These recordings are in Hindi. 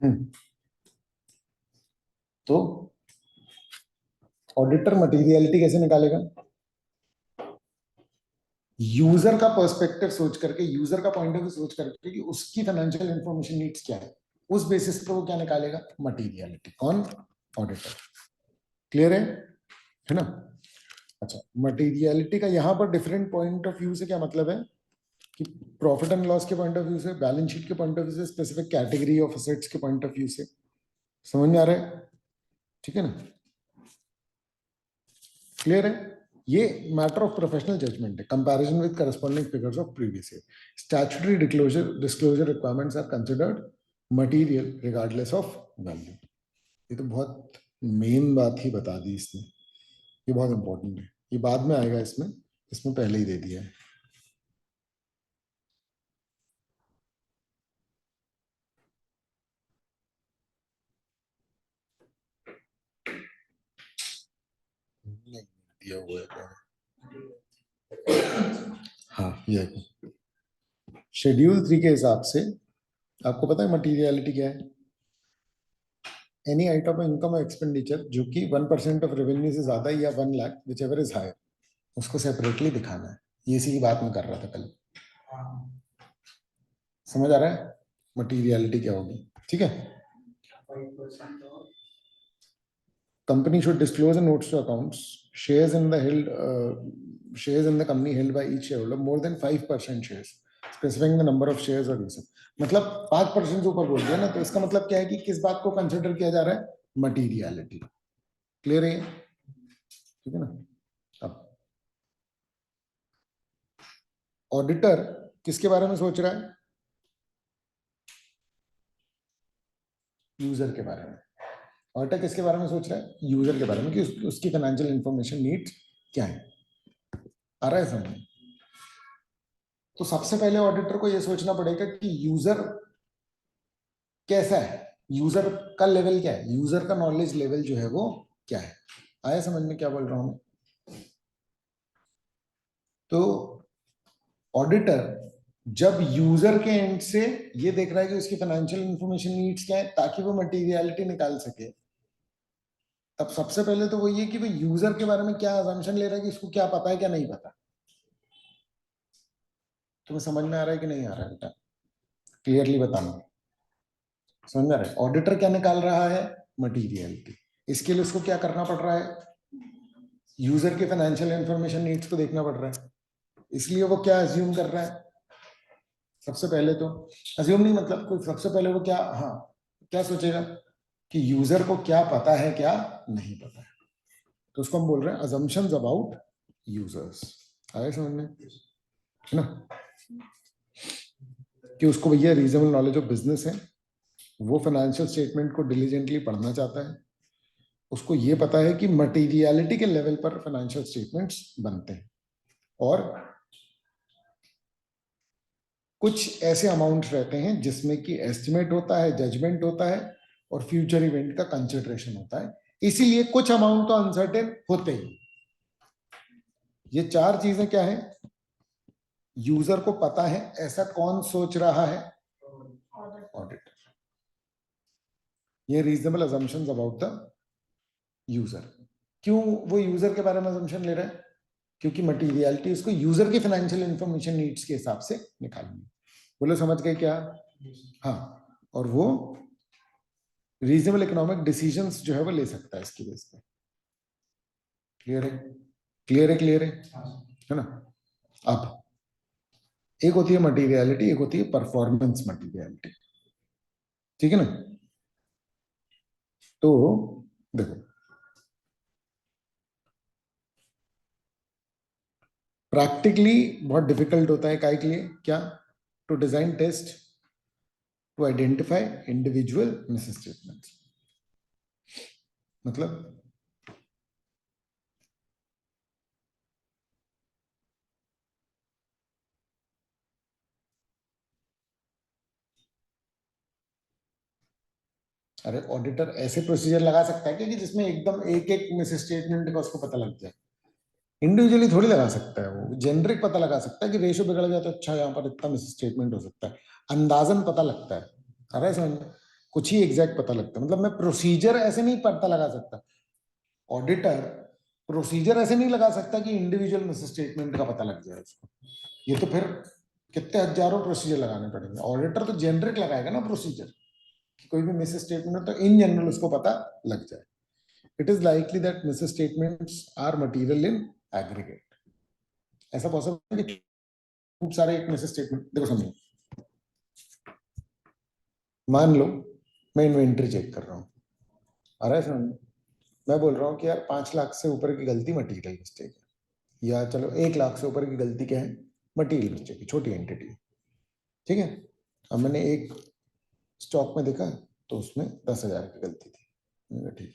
हम्म, तो ऑडिटर मटेरियलिटी कैसे निकालेगा? यूजर का पर्सपेक्टिव सोच करके, यूजर का पॉइंट ऑफ व्यू सोच करके कि उसकी फाइनेंशियल इंफॉर्मेशन नीड्स क्या है, उस बेसिस पर वो क्या निकालेगा? मटेरियलिटी। कौन? ऑडिटर। क्लियर है ना? अच्छा, मटेरियलिटी का यहां पर डिफरेंट पॉइंट ऑफ व्यू से क्या मतलब है कि प्रॉफिट एंड लॉस के पॉइंट ऑफ व्यू से, बैलेंस शीट के पॉइंट ऑफ व्यू से, स्पेसिफिक कैटेगरी ऑफ एसेट्स के पॉइंट ऑफ व्यू से। समझ में आ रहा है? ठीक है ना? क्लियर है? ये मैटर ऑफ प्रोफेशनल जजमेंट है। Comparison with corresponding figures of previous year. Statutory disclosure requirements are considered material regardless of value. ये तो बहुत मेन बात ही बता दी इसने। ये बहुत इंपॉर्टेंट है, ये बाद में आएगा इसमें, इसमें पहले ही दे दिया है। नहीं दिया हुआ है। हाँ, ये शेड्यूल 3 के हिसाब से आपको पता है मटीरियलिटी क्या है? एनी आइटम ऑफ इनकम और एक्सपेंडिचर जो कि 1% ऑफ रेवेन्यू से ज्यादा है या 1 lakh, whichever is higher, उसको सेपरेटली दिखाना है। ये इसी की बात में कर रहा था कल। समझ आ रहा है मटीरियलिटी क्या होगी? ठीक है। Company should disclose in notes to accounts shares in the company held by each shareholder more than 5% shares, specifying the number of shares or use. मतलब 5% से ऊपर बोल दिया ना, तो इसका मतलब क्या है कि किस बात को कंसिडर किया जा रहा है? मटीरियलिटी। क्लियर है? ठीक है ना? अब ऑडिटर किसके बारे में सोच रहा है? यूजर के बारे में। ऑडिटर किसके बारे में सोच रहा है? यूजर के बारे में, कि उसकी फाइनेंशियल इंफॉर्मेशन नीड्स क्या है। आ रहा है समझ? तो सबसे पहले ऑडिटर को यह सोचना पड़ेगा कि यूजर कैसा है, यूजर का लेवल क्या है, यूजर का नॉलेज लेवल जो है वो क्या है। आया समझ में क्या बोल रहा हूं? तो ऑडिटर जब यूजर के एंड से ये देख रहा है कि उसकी फाइनेंशियल इंफॉर्मेशन नीड्स क्या है ताकि वो मटेरियलिटी निकाल सके, तब सबसे पहले तो वो ये कि वो यूजर के बारे में क्या अजम्पशन ले रहा है कि इसको क्या पता है क्या नहीं पता। तुम्हें समझ में आ रहा है कि नहीं आ रहा है बेटा? क्लियरली बताना। समझ में आ रहा है? ऑडिटर क्या निकाल रहा है? मटीरियलिटी। इसके लिए उसको क्या करना पड़ रहा है? यूजर के फाइनेंशियल इंफॉर्मेशन नीड्स को देखना पड़ रहा है। इसलिए वो क्या अज्यूम कर रहा है? सबसे पहले तो अज्यूम नहीं, मतलब कोई सबसे पहले वो क्या, हाँ, क्या सोचेगा कि यूजर को क्या पता है क्या नहीं पता है। तो उसको हम बोल रहे हैं अजम्पशंस अबाउट यूजर्स। आए समझ में? है ना? कि उसको भैया रीजनेबल नॉलेज ऑफ बिजनेस है, वो फाइनेंशियल स्टेटमेंट को डिलीजेंटली पढ़ना चाहता है, उसको ये पता है कि मटेरियलिटी के लेवल पर फाइनेंशियल स्टेटमेंट्स बनते हैं, और कुछ ऐसे अमाउंट्स रहते हैं जिसमें कि एस्टिमेट होता है, जजमेंट होता है, और फ्यूचर इवेंट का कंसिडरेशन होता है। इसीलिए कुछ अमाउंट तो अनसर्टेन होते ही। ये चार चीजें क्या है? यूजर को पता है, ऐसा कौन सोच रहा है? ऑडिटर। ये reasonable assumptions about the user. क्यों वो यूजर के बारे में अजम्पशन ले रहा है? क्योंकि मटेरियलिटी उसको यूजर की फाइनेंशियल इंफॉर्मेशन नीड्स के हिसाब से निकालनी है। बोलो समझ गए क्या? हाँ, और वो रीजनेबल इकोनॉमिक डिसीजंस जो है वो ले सकता है इसकी बेस पे। क्लियर है? क्लियर है? क्लियर है ना? अब एक होती है मटेरियलिटी, एक होती है परफॉर्मेंस मटेरियलिटी। ठीक है ना? तो देखो, प्रैक्टिकली बहुत डिफिकल्ट होता है काय के लिए? क्या? To design test to identify individual misstatements. मतलब अरे ऑडिटर ऐसे प्रोसीजर लगा सकता है कि जिसमें एकदम एक एक मिस स्टेटमेंट का उसको पता लग जाए। इंडिविजुअली थोड़ी लगा सकता है, वो जेनरिक पता लगा सकता है कि रेशो बिगड़ गया तो अच्छा यहाँ पर इतना मिस स्टेटमेंट हो सकता है, अंदाजन पता लगता है। अरे समझ में? कुछ ही एग्जैक्ट पता लगता है। मतलब मैं प्रोसीजर ऐसे नहीं पता लगा सकता, ऑडिटर प्रोसीजर ऐसे नहीं लगा सकता कि इंडिविजुअल मिस स्टेटमेंट का पता लग जाए उसको। ये तो फिर कितने हजारों प्रोसीजर लगाने पड़ेंगे। ऑडिटर तो जेनरिक लगाएगा ना प्रोसीजर, कि कोई भी मिस स्टेटमेंट तो इन जनरल उसको पता लग जाए। It is likely that misstatements are material in aggregate. ऐसा पॉसिबल है कि खूब सारे एक मिस स्टेटमेंट, देखो समझो, मान लो मैं इन्वेंट्री चेक कर रहा हूँ, आ रहा है समझ में? मैं बोल रहा हूँ कि यार 5 लाख से ऊपर की गलती मटीरियल मिस्टेक है, या चलो 1 लाख से ऊपर की गलती क्या है, मटीरियल मिस्टेक है, छोटी एंटिटी है, ठीक है। अब मैंने एक स्टॉक में देखा तो उसमें 10,000 की गलती थी, मैंने कहा ठीक है।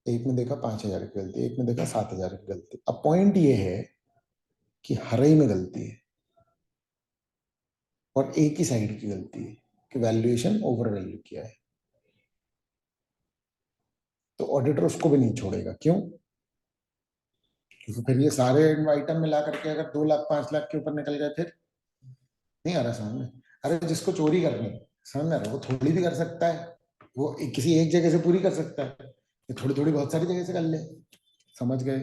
एक में देखा 5,000 की गलती, एक में देखा 7,000 की गलती। अब पॉइंट ये है कि हर ही में गलती है और एक ही साइड की गलती है कि वैल्यूएशन ओवर वैल्यू किया है, तो ऑडिटर उसको भी नहीं छोड़ेगा। क्यों? क्योंकि फिर ये सारे आइटम मिला करके अगर 2 लाख 5 लाख के ऊपर निकल गए फिर नहीं आ रहा समझ में। अरे जिसको चोरी करनी है, समझ में आ रहा है, वो थोड़ी भी कर सकता है, वो किसी एक जगह से पूरी कर सकता है, ये थोड़ी थोड़ी बहुत सारी जगह से कर ले। समझ गए,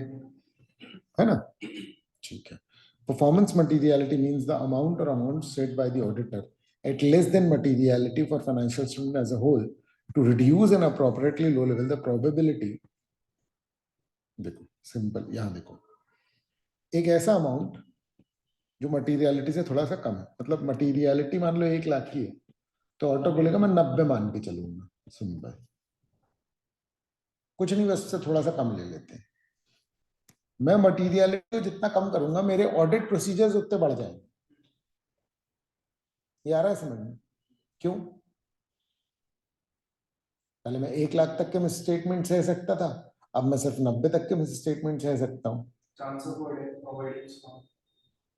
है ना? ठीक है। Performance materiality means the amount और amount set by the auditor at less than materiality for financial statement as a whole to reduce an appropriately low level the probability। देखो सिंपल, यहां देखो, एक ऐसा अमाउंट जो मटीरियलिटी से थोड़ा सा कम है, मतलब मटीरियलिटी मान लो 1 लाख की है, तो ऑडिटर बोलेगा मैं 90 मान के चलूंगा। सिंपल, कुछ नहीं, बस से थोड़ा सा कम ले लेते हैं। मैं मटीरियलिटी जितना कम करूंगा मेरे ऑडिट प्रोसीजर्स उतने बढ़ जाएंगे। ये आ रहा है समझ में? क्यों? पहले मैं 1 लाख तक के मिस स्टेटमेंट सह सकता था, अब मैं सिर्फ 90 तक के मिस स्टेटमेंट सह सकता हूँ।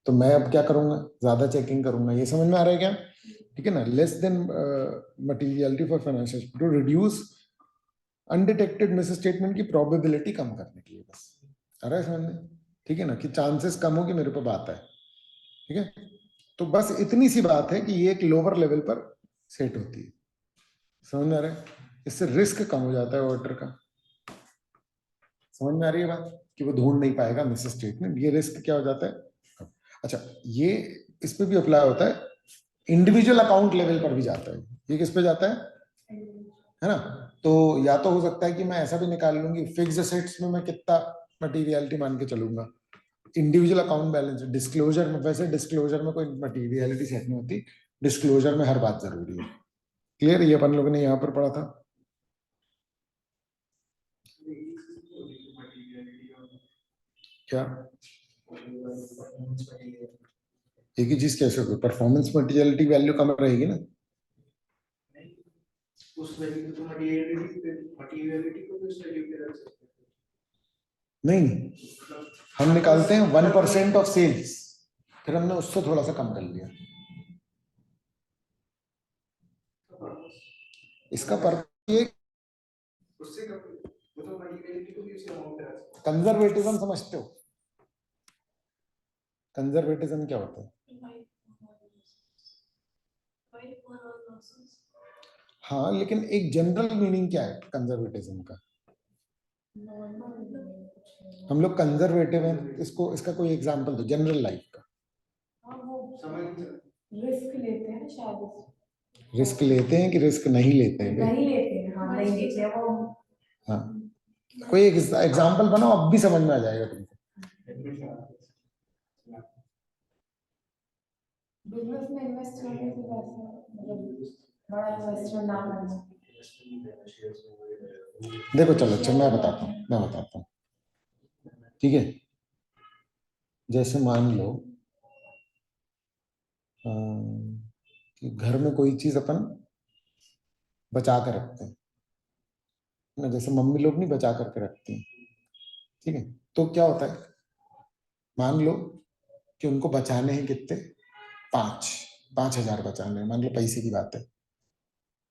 तो मैं अब क्या करूंगा, ज्यादा चेकिंग करूंगा। ये समझ में आ रहा है क्या? ठीक है ना? Less than materiality for financial to reduce undetected misstatement की प्रोबेबिलिटी कम करने के लिए, बस। आ रहा है समझ में? ठीक है ना, कि चांसेस कम हो कि मेरे पे बात है। ठीक है, तो बस इतनी सी बात है कि ये एक लोअर लेवल पर सेट होती है। समझ में आ रहा है? इससे रिस्क कम हो जाता है ऑडिटर का। समझ में आ रही है बात, कि वो ढूंढ नहीं पाएगा मिस स्टेटमेंट, ये रिस्क क्या हो जाता है। अच्छा, ये इस पे भी अप्लाई होता है, इंडिविजुअल अकाउंट लेवल पर भी जाता है। ये किस पे जाता है ना? तो या तो हो सकता है कि मैं ऐसा भी निकाल लूंगी, फिक्स्ड असेट्स में मैं कितना मटीरियलिटी मान के चलूंगा, इंडिविजुअल अकाउंट बैलेंस डिस्क्लोजर में, वैसे डिस्क्लोजर में कोई मटीरियलिटी सेट नहीं होती, डिस्क्लोजर में हर बात जरूरी है। क्लियर? ये अपन लोगों ने यहाँ पर पढ़ा था। क्या एक ही चीज कैसे होगी? परफॉर्मेंस मटीरियलिटी वैल्यू कम रहेगी ना। उस वैल्यू तो मटीरियलिटी को भी उस वैल्यू पे रख सकते हैं। नहीं, हम निकालते हैं 1% ऑफ सेल्स, फिर हमने उससे थोड़ा सा कम कर लिया। इसका पर्पस ये, उससे कम मतलब मटीरियलिटी को भी उसी अमाउंट पे रख सकते हैं। कंजर्वेटिज्म समझते हो? कंजर्वेटिज्म क्या होता है? हाँ, लेकिन एक जनरल मीनिंग क्या है कंजर्वेटिज्म का? हम लोग कंजर्वेटिव हैं, इसको, इसका कोई एग्जांपल दो जनरल लाइफ का। रिस्क लेते हैं शायद। रिस्क लेते हैं कि रिस्क नहीं लेते हैं? नहीं लेते हैं, हाँ नहीं लेते हैं वो। हाँ, कोई एक एग्जांपल बनाओ, अब भी समझ में आ जाएगा तुमको। बिजनेस में इन्वेस्ट करने से पैसा, मतलब बड़ा इन्वेस्टमेंट ना करना। देखो चलो, अच्छा मैं बताता हूँ। ठीक है, जैसे मान लो कि घर में कोई चीज अपन बचा कर रखते हैं ना, जैसे मम्मी लोग नहीं बचा करके रखती हैं। ठीक है, तो क्या होता है, मान लो कि उनको बचाने हैं कितने, 5,000 बचाने हैं, मान लो पैसे की बात है,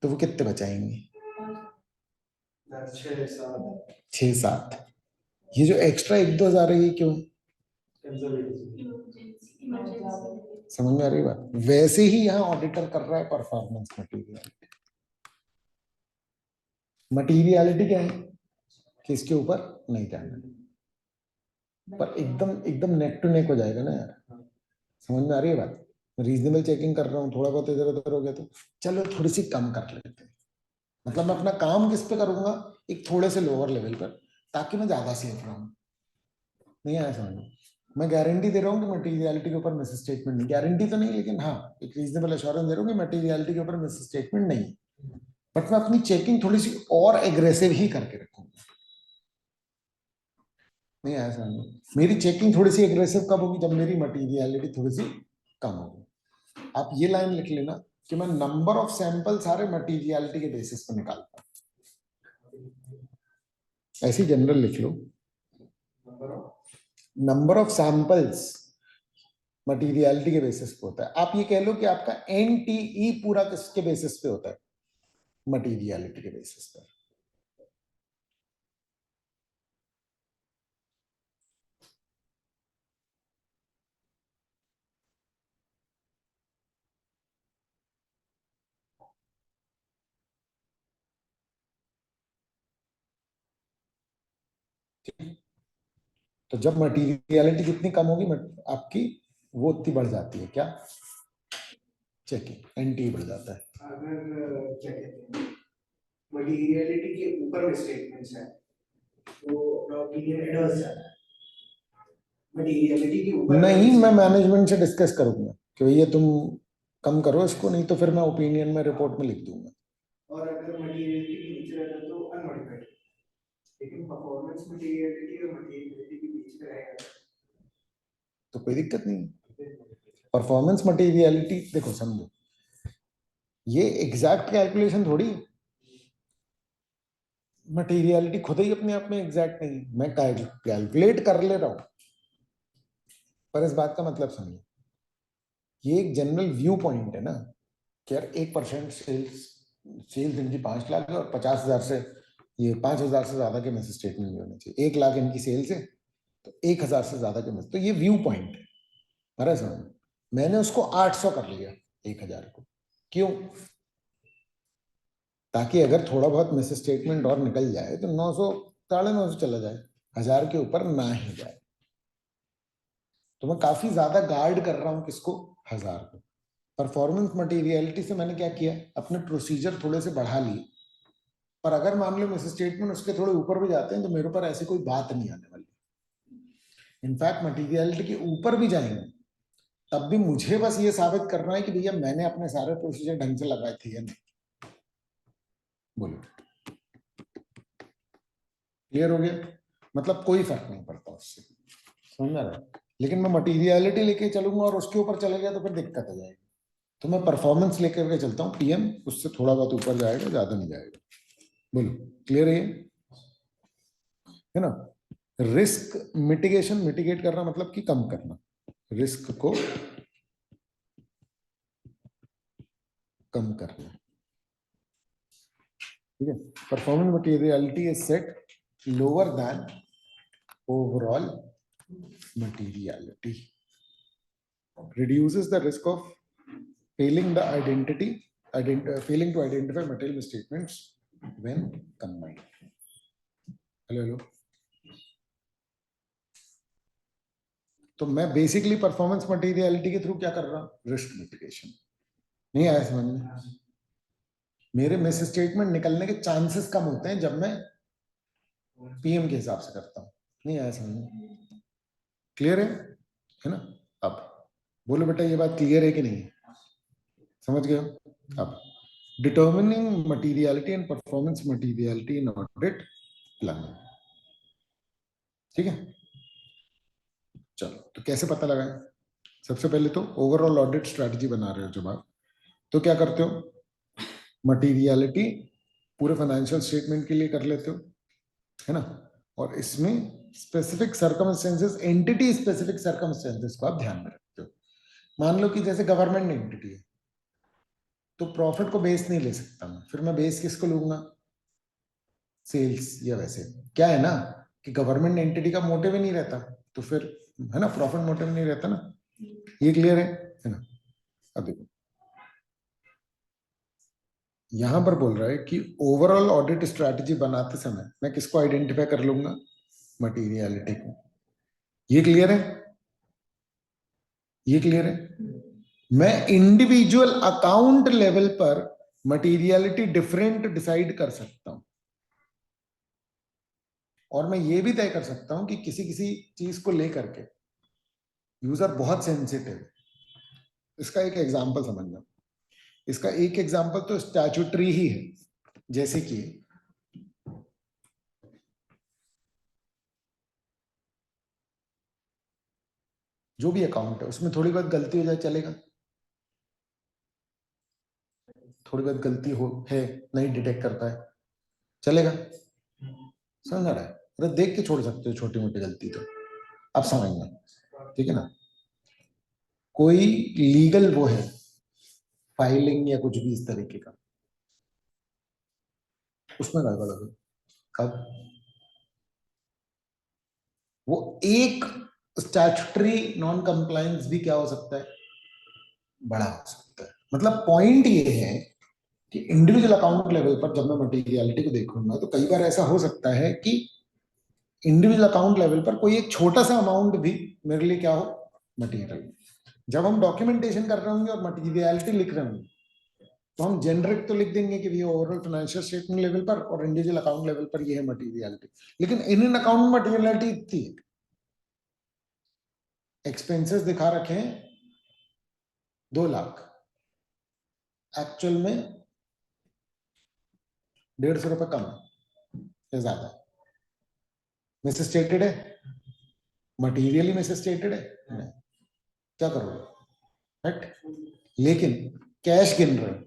तो वो कितने बचाएंगे? 6-7। ये जो एक्स्ट्रा 1-2 हजार है, ये क्यों? समझ में आ रही बात? वैसे ही यहाँ ऑडिटर कर रहा है परफॉर्मेंस मटेरियल। मटीरियलिटी क्या है कि इसके ऊपर नहीं जाना, पर एकदम एकदम नेक टू नेक हो जाएगा ना यार, समझ में आ रही है बात? रीजनेबल चेकिंग कर रहा हूँ, थोड़ा बहुत इधर उधर हो गया तो चलो थोड़ी सी कम कर लेते हैं, मतलब मैं अपना काम किस पे करूंगा, एक थोड़े से लोअर लेवल पर, ताकि मैं ज्यादा सेफ रहूं। नहीं आया समझ में? मैं गारंटी दे रहा हूँ कि मटीरियलिटी के ऊपर मिस स्टेटमेंट नहीं, गारंटी तो नहीं लेकिन हाँ एक रीजनेबल एश्योरेंस दे रहा हूँ कि मटीरियलिटी के ऊपर मिस स्टेटमेंट नहीं, बट मैं अपनी चेकिंग थोड़ी सी और एग्रेसिव ही करके रखूंगा। नहीं आया समझ में? मेरी चेकिंग थोड़ी सी एग्रेसिव कब होगी, जब मेरी मटीरियलिटी थोड़ी सी कम होगी। आप ये लाइन लिख लेना कि मैं नंबर ऑफ सैंपल सारे मटीरियलिटी के बेसिस पर निकालता हूं, ऐसी जनरल लिख लो, नंबर ऑफ सैंपल्स मटीरियलिटी के बेसिस पे होता है। आप ये कह लो कि आपका एनटीई पूरा किसके बेसिस पे होता है, मटीरियलिटी के बेसिस पे। तो जब मटीरियलिटी जितनी कम होगी आपकी वो उतनी बढ़ जाती है, क्या चेकिंग एनटीई बढ़ जाता है। अगर क्या कहते हैं मटीरियलिटी के ऊपर में स्टेटमेंट्स है तो ओपिनियन एडवर्स जाता है, मटीरियलिटी के ऊपर नहीं, मैं मैनेजमेंट से डिस्कस करूंगा कि भैया तुम कम करो इसको, नहीं तो फिर मैं ओपिनियन में रिपोर्ट में लिख दूंगा। और अगर मटीरियलिटी के नीचे रहता तो अनमोडिफाइड, लेकिन परफॉर्मेंस मटीरियलिटी और मटीरियलिटी के बीच में रहेगा तो कोई दिक्कत नहीं। परफॉर्मेंस मटीरियलिटी देखो समझो, ये एग्जैक्ट कैलकुलेशन थोड़ी, मटीरियलिटी खुद ही अपने आप में एग्जैक्ट नहीं, मैं कैलकुलेट कर ले रहा हूं, पर इस बात का मतलब समझो, ये एक जनरल व्यू पॉइंट है ना कि यार 1% सेल्स, सेल्स इनकी 5 लाख है और 50,000 से, ये 5,000 से ज्यादा के मिस स्टेटमेंट नहीं होने चाहिए, 1 लाख इनकी सेल्स है तो 1,000 से ज्यादा के मिस, तो ये व्यू पॉइंट है। अरे समझ, मैंने उसको 800 कर लिया 1,000 को, क्यों? ताकि अगर थोड़ा बहुत मिस स्टेटमेंट और निकल जाए तो 900 950 चला जाए, 1,000 के ऊपर ना ही जाए। तो मैं काफी ज्यादा गार्ड कर रहा हूं किसको, 1,000 को। परफॉर्मेंस मटीरियलिटी से मैंने क्या किया, अपने प्रोसीजर थोड़े से बढ़ा लिए, पर अगर मान लो मिस स्टेटमेंट उसके थोड़े ऊपर भी जाते हैं तो मेरे ऊपर ऐसी कोई बात नहीं आने वाली। इनफैक्ट मटीरियलिटी के ऊपर भी जाएंगे तब भी मुझे बस ये साबित करना है कि भैया मैंने अपने सारे प्रोसीजर ढंग से लगाए थे या नहीं। बोलो क्लियर हो गया? मतलब कोई फर्क नहीं पड़ता उससे, समझ में आ रहा है? लेकिन मैं मटीरियलिटी लेके चलूंगा और उसके ऊपर चले गया तो फिर दिक्कत हो जाएगी। तो मैं परफॉर्मेंस लेकर के चलता हूँ, पीएम उससे थोड़ा बहुत ऊपर जाएगा, ज्यादा नहीं जाएगा। बोलो क्लियर है ना? रिस्क मिटिगेशन, मिटिगेट करना मतलब कि कम करना, रिस्क को कम करना, ठीक है? Performance materiality is set lower than overall materiality, reduces the risk of failing the failing to identify material misstatements when combined. Hello hello, तो मैं बेसिकली परफॉर्मेंस मटीरियलिटी के थ्रू क्या कर रहा हूँ, रिस्क मिटिगेशन। नहीं आया समझ में? मेरे मिस स्टेटमेंट निकलने के चांसेस कम होते हैं जब मैं पीएम के हिसाब से करता हूँ। नहीं आया समझ में? क्लियर है ना? अब बोलो बेटा ये बात क्लियर है कि नहीं? समझ गए हो? अब determining materiality and performance materiality in audit planning, ठीक है? चलो तो कैसे पता लगाएं? सबसे पहले तो ओवरऑल ऑडिट स्ट्रेटजी बना रहे हो जब आप, तो क्या करते हो, मटीरियलिटी पूरे फाइनेंशियल स्टेटमेंट के लिए कर लेते हो, है ना? और इसमें specific circumstances, entity specific circumstances को आप ध्यान में रखते हो। मान लो कि जैसे गवर्नमेंट एंटिटी है तो प्रॉफिट को बेस नहीं ले सकता मैं, फिर मैं बेस किसको लूंगा, सेल्स, या वैसे क्या है ना कि गवर्नमेंट एंटिटी का मोटिव ही नहीं रहता, तो फिर है ना प्रॉफिट मोटिव नहीं रहता ना। ये क्लियर है ना? अब देखो यहां पर बोल रहा है कि ओवरऑल ऑडिट स्ट्रैटेजी बनाते समय मैं किसको आइडेंटिफाई कर लूंगा, मटीरियलिटी को। ये क्लियर है, ये क्लियर है। मैं इंडिविजुअल अकाउंट लेवल पर मटीरियलिटी डिफरेंट डिसाइड कर सकता हूं, और मैं ये भी तय कर सकता हूं कि किसी किसी चीज को लेकर के यूजर बहुत सेंसिटिव है। इसका एक एग्जांपल समझना, इसका एक एग्जांपल तो स्टैट्यूटरी ही है, जैसे कि जो भी अकाउंट है उसमें थोड़ी बहुत गलती हो जाए चलेगा, थोड़ी बहुत गलती हो है, नहीं डिटेक्ट करता है, चलेगा, समझ रहा है। अरे देख के छोड़ सकते हो छोटी मोटी गलती तो, आप समझना, ठीक है ना। कोई लीगल वो है, फाइलिंग या कुछ भी इस तरीके का, उसमें गड़बड़ हो गई, अब वो एक स्टैट्यूटरी नॉन कंप्लायंस भी क्या हो सकता है, बड़ा हो सकता है। मतलब पॉइंट ये है कि इंडिविजुअल अकाउंट लेवल पर जब मैं मटेरियलिटी को देखूंगा तो कई बार ऐसा हो सकता है कि इंडिविजुअल अकाउंट लेवल पर कोई एक छोटा सा अमाउंट भी मेरे लिए क्या हो, मटेरियल। जब हम डॉक्यूमेंटेशन कर रहे होंगे और मटेरियलिटी लिख रहे होंगे तो हम जेनरिक तो लिख देंगे कि ये ओवरऑल फाइनेंशियल स्टेटमेंट लेवल पर और इंडिविजुअल अकाउंट लेवल पर ये है मटेरियलिटी, लेकिन इन अकाउंट में मटेरियलिटी इतनी है, एक्सपेंसेस दिखा रखे हैं 2 लाख, एक्चुअल में 150 रुपए कम है या ज्यादा, मिस स्टेटेड है, मटीरियली मिस स्टेटेड है, नहीं, क्या करोगे, राइट। लेकिन कैश गिन रहे हो,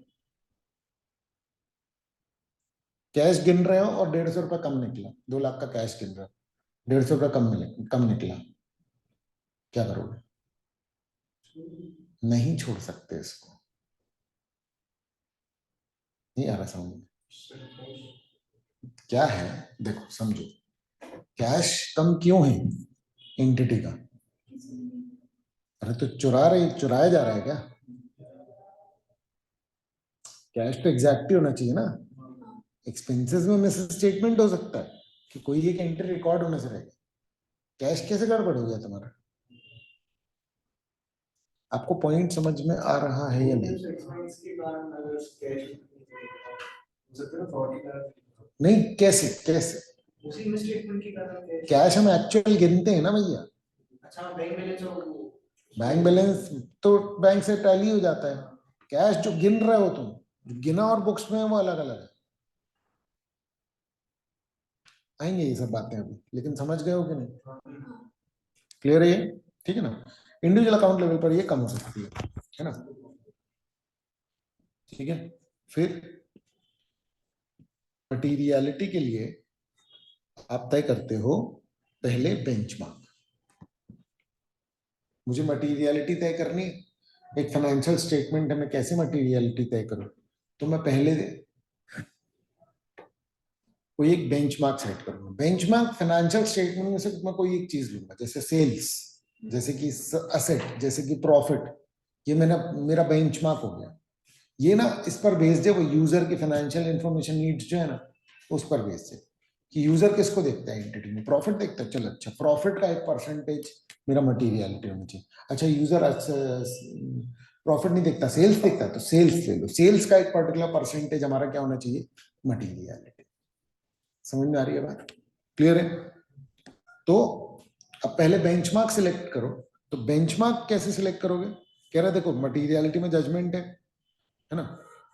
कैश गिन रहे हो और 150 रुपए कम निकला, 2 लाख का कैश गिन रहे हो, 150 रुपए कम निकला, क्या करोगे, नहीं छोड़ सकते इसको, नहीं आ रहा समझ, क्या है, देखो समझो, कैश कम क्यों है एंटिटी का, अरे तो चुराया जा रहा है क्या, कैश तो एग्जैक्ट ही होना चाहिए ना, एक्सपेंसेस में मिस स्टेटमेंट हो सकता है कि कोई एक एंट्री रिकॉर्ड होने से रहेगा, कैश कैसे गड़बड़ हो गया तुम्हारा, आपको पॉइंट समझ में आ रहा है या नहीं, नहीं कैसे कैसे, उसी में स्टेटमेंट के कारण कैश हम एक्चुअल गिनते हैं ना भैया, अच्छा बैंक बैलेंस और बैंक बैलेंस तो बैंक से टैली हो जाता है, कैश जो गिन रहे हो तुम, जो गिना और बुक्स में है वो अलग अलग है, आएंगे ये सब बातें अभी, लेकिन समझ गए हो कि नहीं, क्लियर है ये, ठीक है ना। इंडिविजुअल अकाउंट लेवल पर ये कम हो सकती है ना, ठीक है। फिर मटीरियलिटी के लिए आप तय करते हो पहले बेंचमार्क, मुझे मटीरियलिटी तय करनी, एक फाइनेंशियल स्टेटमेंट है, मैं कैसे मटीरियलिटी तय करूं, तो मैं पहले कोई एक बेंचमार्क सेट करूंगा, बेंचमार्क फाइनेंशियल स्टेटमेंट में से मैं कोई एक चीज लूंगा, जैसे सेल्स, जैसे कि असेट, जैसे कि प्रॉफिट, ये मेरा बेंचमार्क हो गया, ये ना इस पर बेस्ड है, वो यूजर की फाइनेंशियल इंफॉर्मेशन नीड्स जो है ना उस पर बेस्ड है कि यूजर किसको देखता है एंटिटी में, प्रॉफिट देखता है, चलो अच्छा प्रॉफिट का एक परसेंटेज मेरा मटीरियलिटी होनी चाहिए, अच्छा यूजर प्रॉफिट नहीं देखता सेल्स देखता है तो सेल्स ले लो, सेल्स का एक पर्टिकुलर परसेंटेज हमारा क्या होना चाहिए, मटीरियलिटी, समझ में आ रही है बात, क्लियर है। तो अब पहले बेंचमार्क सिलेक्ट करो, तो बेंचमार्क कैसे सिलेक्ट करोगे, कह रहा देखो मटीरियलिटी में जजमेंट है ना,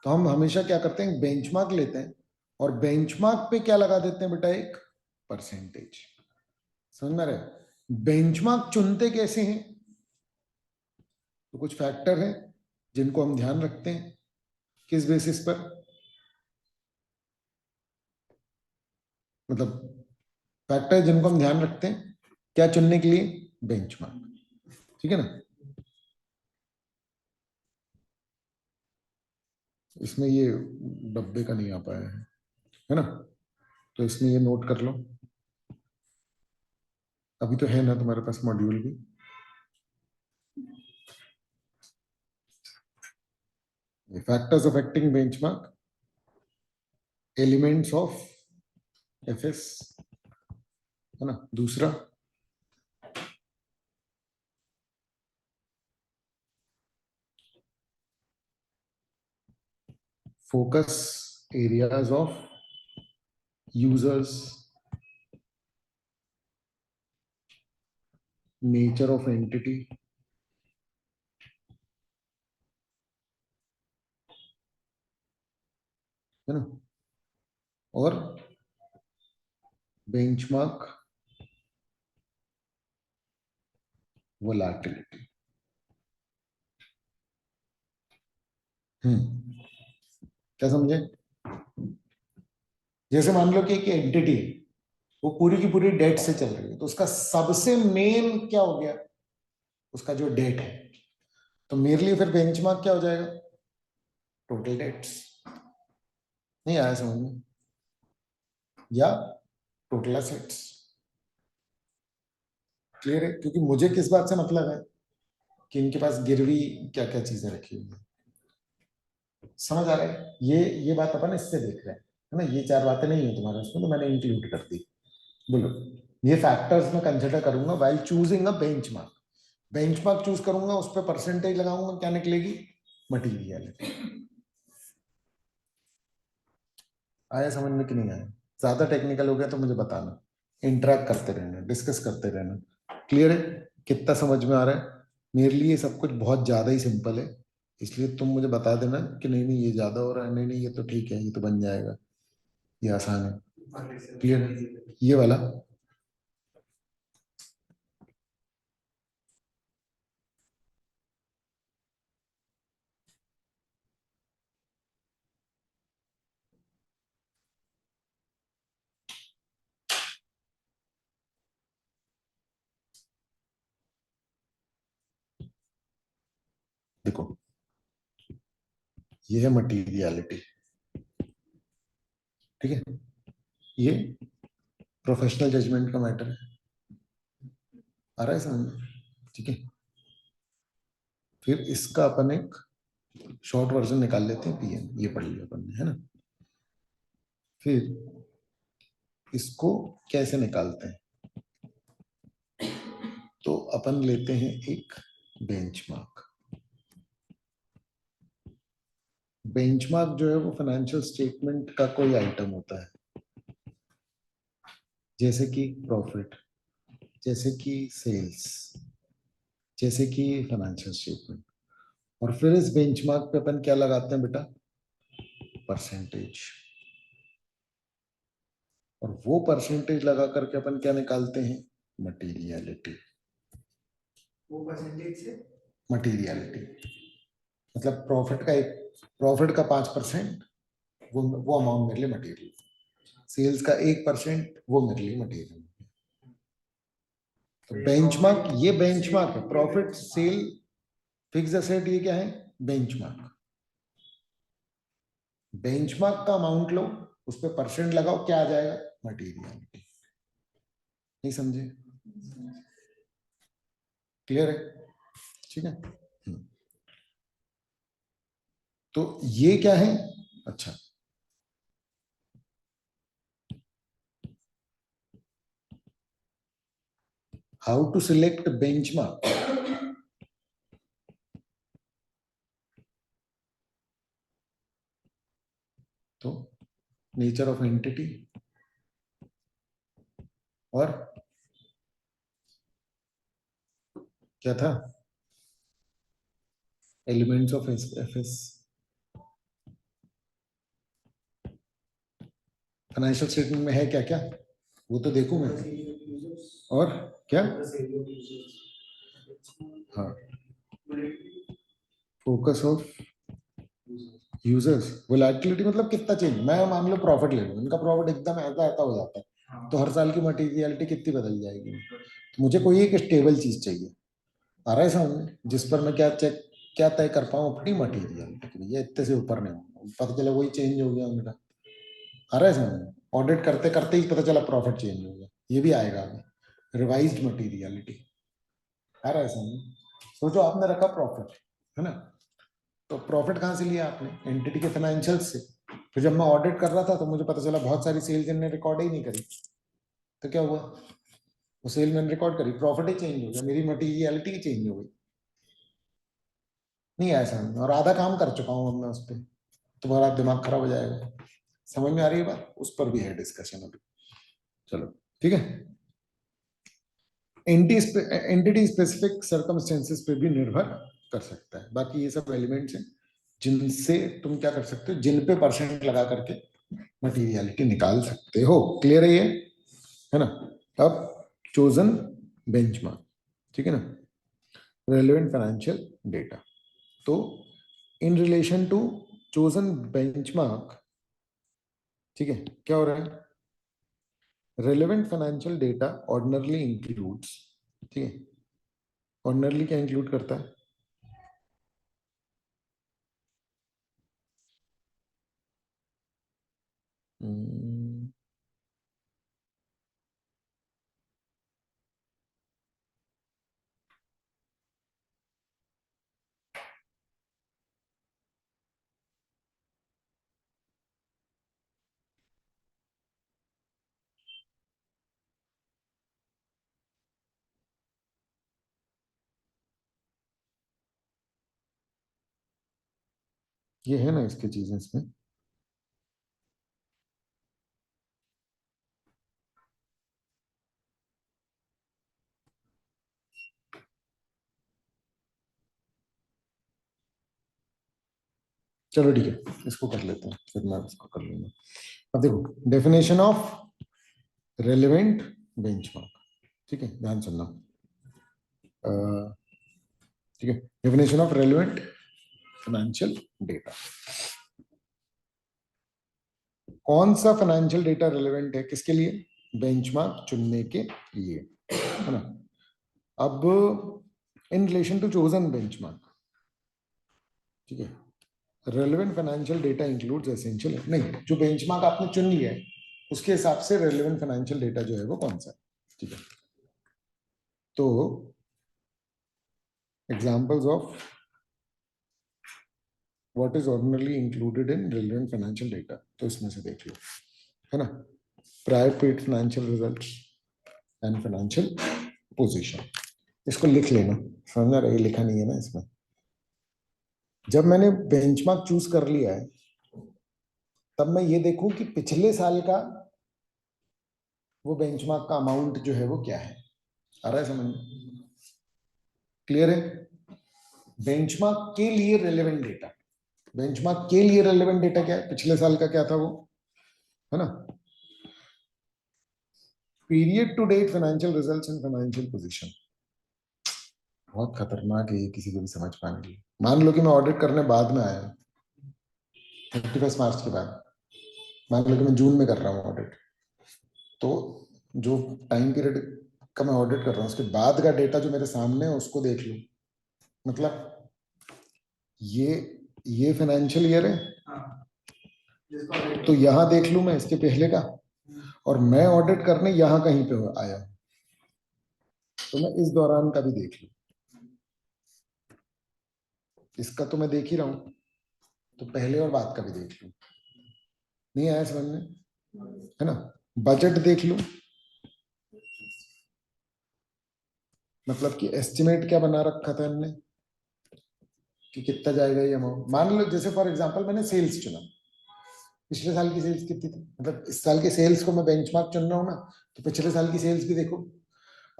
तो हम हमेशा क्या करते हैं बेंचमार्क लेते हैं और बेंचमार्क पे क्या लगा देते हैं बेटा, एक परसेंटेज, समझ में रहे, बेंचमार्क चुनते कैसे हैं, तो कुछ फैक्टर हैं जिनको हम ध्यान रखते हैं, किस बेसिस पर, मतलब फैक्टर जिनको हम ध्यान रखते हैं क्या चुनने के लिए, बेंचमार्क, ठीक है ना। इसमें ये डब्बे का नहीं आ पाया है ना, तो इसमें ये नोट कर लो, अभी तो है ना तुम्हारे पास मॉड्यूल भी, factors affecting benchmark, elements of FS, है ना। दूसरा focus areas of users, nature of entity, है ना, और बेंचमार्क वोलेटिलिटी। क्या समझे? जैसे मान लो कि एक एंटिटी वो पूरी की पूरी डेट से चल रही है, तो उसका सबसे मेन क्या हो गया, उसका जो डेट है, तो मेरे लिए फिर बेंचमार्क क्या हो जाएगा, टोटल डेट्स। नहीं आया समझ में? या टोटल एसेट्स। क्लियर है? क्योंकि मुझे किस बात से मतलब है कि इनके पास गिरवी क्या क्या चीजें रखी हुई है। समझ आ रहा है? ये बात अपन इससे देख रहे हैं, है ना। ये चार बातें नहीं है तुम्हारे उसमें, तो मैंने इंक्लूड कर दी। बोलो, ये फैक्टर्स मैं कंसिडर करूंगा while choosing a benchmark. Benchmark choose करूंगा, उस पर परसेंटेज लगाऊंगा, क्या निकलेगी, मटीरियलिटी। आया समझ में कि नहीं आया? ज्यादा टेक्निकल हो गया तो मुझे बताना, इंटरेक्ट करते रहना, डिस्कस करते रहना। क्लियर है? कितना समझ में आ रहा है? मेरे लिए सब कुछ बहुत ज्यादा ही सिंपल है, इसलिए तुम मुझे बता देना कि नहीं नहीं ये ज्यादा हो रहा है, नहीं नहीं ये तो ठीक है, ये तो बन जाएगा, ये आसान है। क्लियर है? ये वाला देखो, ये है मटीरियलिटी, ठीक है। ये प्रोफेशनल जजमेंट का मैटर है, आ रहा है समझ में? ठीक है। फिर इसका अपन एक शॉर्ट वर्जन निकाल लेते हैं, पीएम, ये पढ़ लिया अपन ने, है ना। फिर इसको कैसे निकालते हैं, तो अपन लेते हैं एक बेंचमार्क। बेंचमार्क जो है वो फाइनेंशियल स्टेटमेंट का कोई आइटम होता है, जैसे कि प्रॉफिट, जैसे कि सेल्स, जैसे कि फाइनेंशियल स्टेटमेंट। और फिर इस बेंचमार्क पे अपन क्या लगाते हैं बेटा, परसेंटेज। और वो परसेंटेज लगा करके अपन क्या निकालते हैं, मटीरियलिटी। वो परसेंटेज से मटीरियलिटी मतलब प्रॉफिट का 5%, वो अमाउंट मेरे लिए मटीरियल। सेल्स का 1% वो मेरे लिए मटीरियल। तो बेंचमार्क, ये बेंचमार्क है, प्रॉफिट सेल फिक्स एसेट, ये क्या है, बेंचमार्क। बेंचमार्क का अमाउंट लो, उस पर परसेंट लगाओ, क्या आ जाएगा, मटीरियलिटी। नहीं समझे? क्लियर है? ठीक है। तो ये क्या है, अच्छा, हाउ टू सिलेक्ट बेंचमार्क। तो नेचर ऑफ एंटिटी और क्या था, elements of FS. Financial statement में है क्या क्या, वो तो देखूं मैं। और क्या, हाँ, फोकस ऑफ यूजर्स, वोलेटिलिटी मतलब कितना चेंज। मैं मान लो प्रॉफिट ले लूं, इनका प्रॉफिट एकदम ऐसा ऐसा हो जाता है, तो हर साल की मटीरियलिटी कितनी बदल जाएगी। तो मुझे कोई एक स्टेबल चीज चाहिए, आ रहा है सामने, जिस पर मैं क्या तय कर पाऊं अपनी मटीरियलिटी, भैया इतने से ऊपर नहीं होगा, पता चला वही चेंज हो गया उनका। आ रहा है समझ? ऑडिट करते करते ही पता चला प्रॉफिट चेंज हो गया, ये भी आएगा अभी, रिवाइज्ड मटीरियलिटी। आ रहा है समझ? सोचो आपने रखा प्रॉफिट, है ना, तो प्रॉफिट कहां से लिया आपने, एंटिटी के फाइनेंशियल से, फिर जब मैं ऑडिट कर रहा था तो मुझे पता चला बहुत सारी सेल्स इनने रिकॉर्ड ही नहीं करी। तो क्या हुआ, वो सेल मैंने रिकॉर्ड करी, प्रॉफिट ही चेंज हो गया, मेरी मटीरियलिटी ही चेंज हो गई। नहीं आया समझ में, और आधा काम कर चुका हूं अब मैं उस पर, तुम्हारा दिमाग खराब हो जाएगा। समझ में आ रही है बात, उस पर भी है डिस्कशन अभी। चलो ठीक है। एंटिटी स्पेसिफिक सर्कमस्टेंसेस पे भी निर्भर कर सकता है। बाकी ये सब एलिमेंट्स हैं जिनसे तुम क्या कर सकते हो, जिन पे परसेंट लगा करके मटीरियलिटी निकाल सकते हो। क्लियर है ये, है ना। अब चोजन बेंचमार्क, ठीक है ना, रेलेवेंट फाइनेंशियल डेटा। तो in relation to chosen benchmark, ठीक है, क्या हो रहा है, relevant financial data ordinarily includes, ठीक है, ऑर्डिनरली क्या इंक्लूड करता है, हम्म, ये है ना इसके चीजें इसमें। चलो ठीक है, इसको कर लेते हैं, फिर मैं इसको कर लूंगा। अब देखो डेफिनेशन ऑफ रेलेवेंट बेंचमार्क, ठीक है, ध्यान सुनना। ठीक है, definition of relevant financial data. कौन सा फाइनेंशियल डेटा रेलेवेंट है किसके लिए, बेंचमार्क चुनने के लिए, है ना। अब in relation to chosen benchmark, ठीक है, relevant financial data includes essential, नहीं, जो बेंचमार्क आपने चुन लिया है उसके हिसाब से रेलेवेंट फाइनेंशियल डेटा जो है वो कौन सा है, ठीक है। तो examples of what is ordinarily included in relevant financial data, तो इसमें से देख लो, है ना, prior period financial results and financial position. इसको लिख लेना, समझना रही, लिखा नहीं है ना इसमें। जब मैंने बेंचमार्क चूज कर लिया है तब मैं ये देखूं कि पिछले साल का वो बेंचमार्क का अमाउंट जो है वो क्या है। आ रहा है समझ में, क्लियर है। बेंचमार्क के लिए रेलेवेंट डेटा, बेंचमार्क के लिए रेलेवेंट डेटा क्या है, पिछले साल का क्या था वो, है ना। Period to date financial results and financial position, बहुत खतरनाक है ये किसी को भी समझ पाने के लिए। मान लो कि मैं ऑडिट करने बाद में आया 31 मार्च के बाद, मान लो कि मैं जून में कर रहा हूँ ऑडिट, तो जो टाइम पीरियड का मैं ऑडिट कर रहा हूँ उसके बाद का डेटा जो मेरे सामने है उसको देख लूं, मतलब ये ये फाइनेंशियल ईयर है, हाँ, जिसको audit तो यहां देख लूं मैं इसके पहले का, और मैं ऑडिट करने यहां कहीं पे आया हूं, तो मैं इस दौरान का भी देख लूं। इसका तो मैं देख ही रहा हूं, तो पहले और बाद का भी देख लूं। नहीं आया समझ में, है ना। बजट देख लूं, मतलब कि एस्टिमेट क्या बना रखा था इनने कि कितना जाएगा ये अमाउंट। मान लो जैसे फॉर एग्जांपल मैंने सेल्स चुना, पिछले साल की सेल्स कितनी थी, मतलब इस साल के सेल्स को मैं बेंचमार्क चुन रहा हूँ ना, तो पिछले साल की सेल्स भी देखो।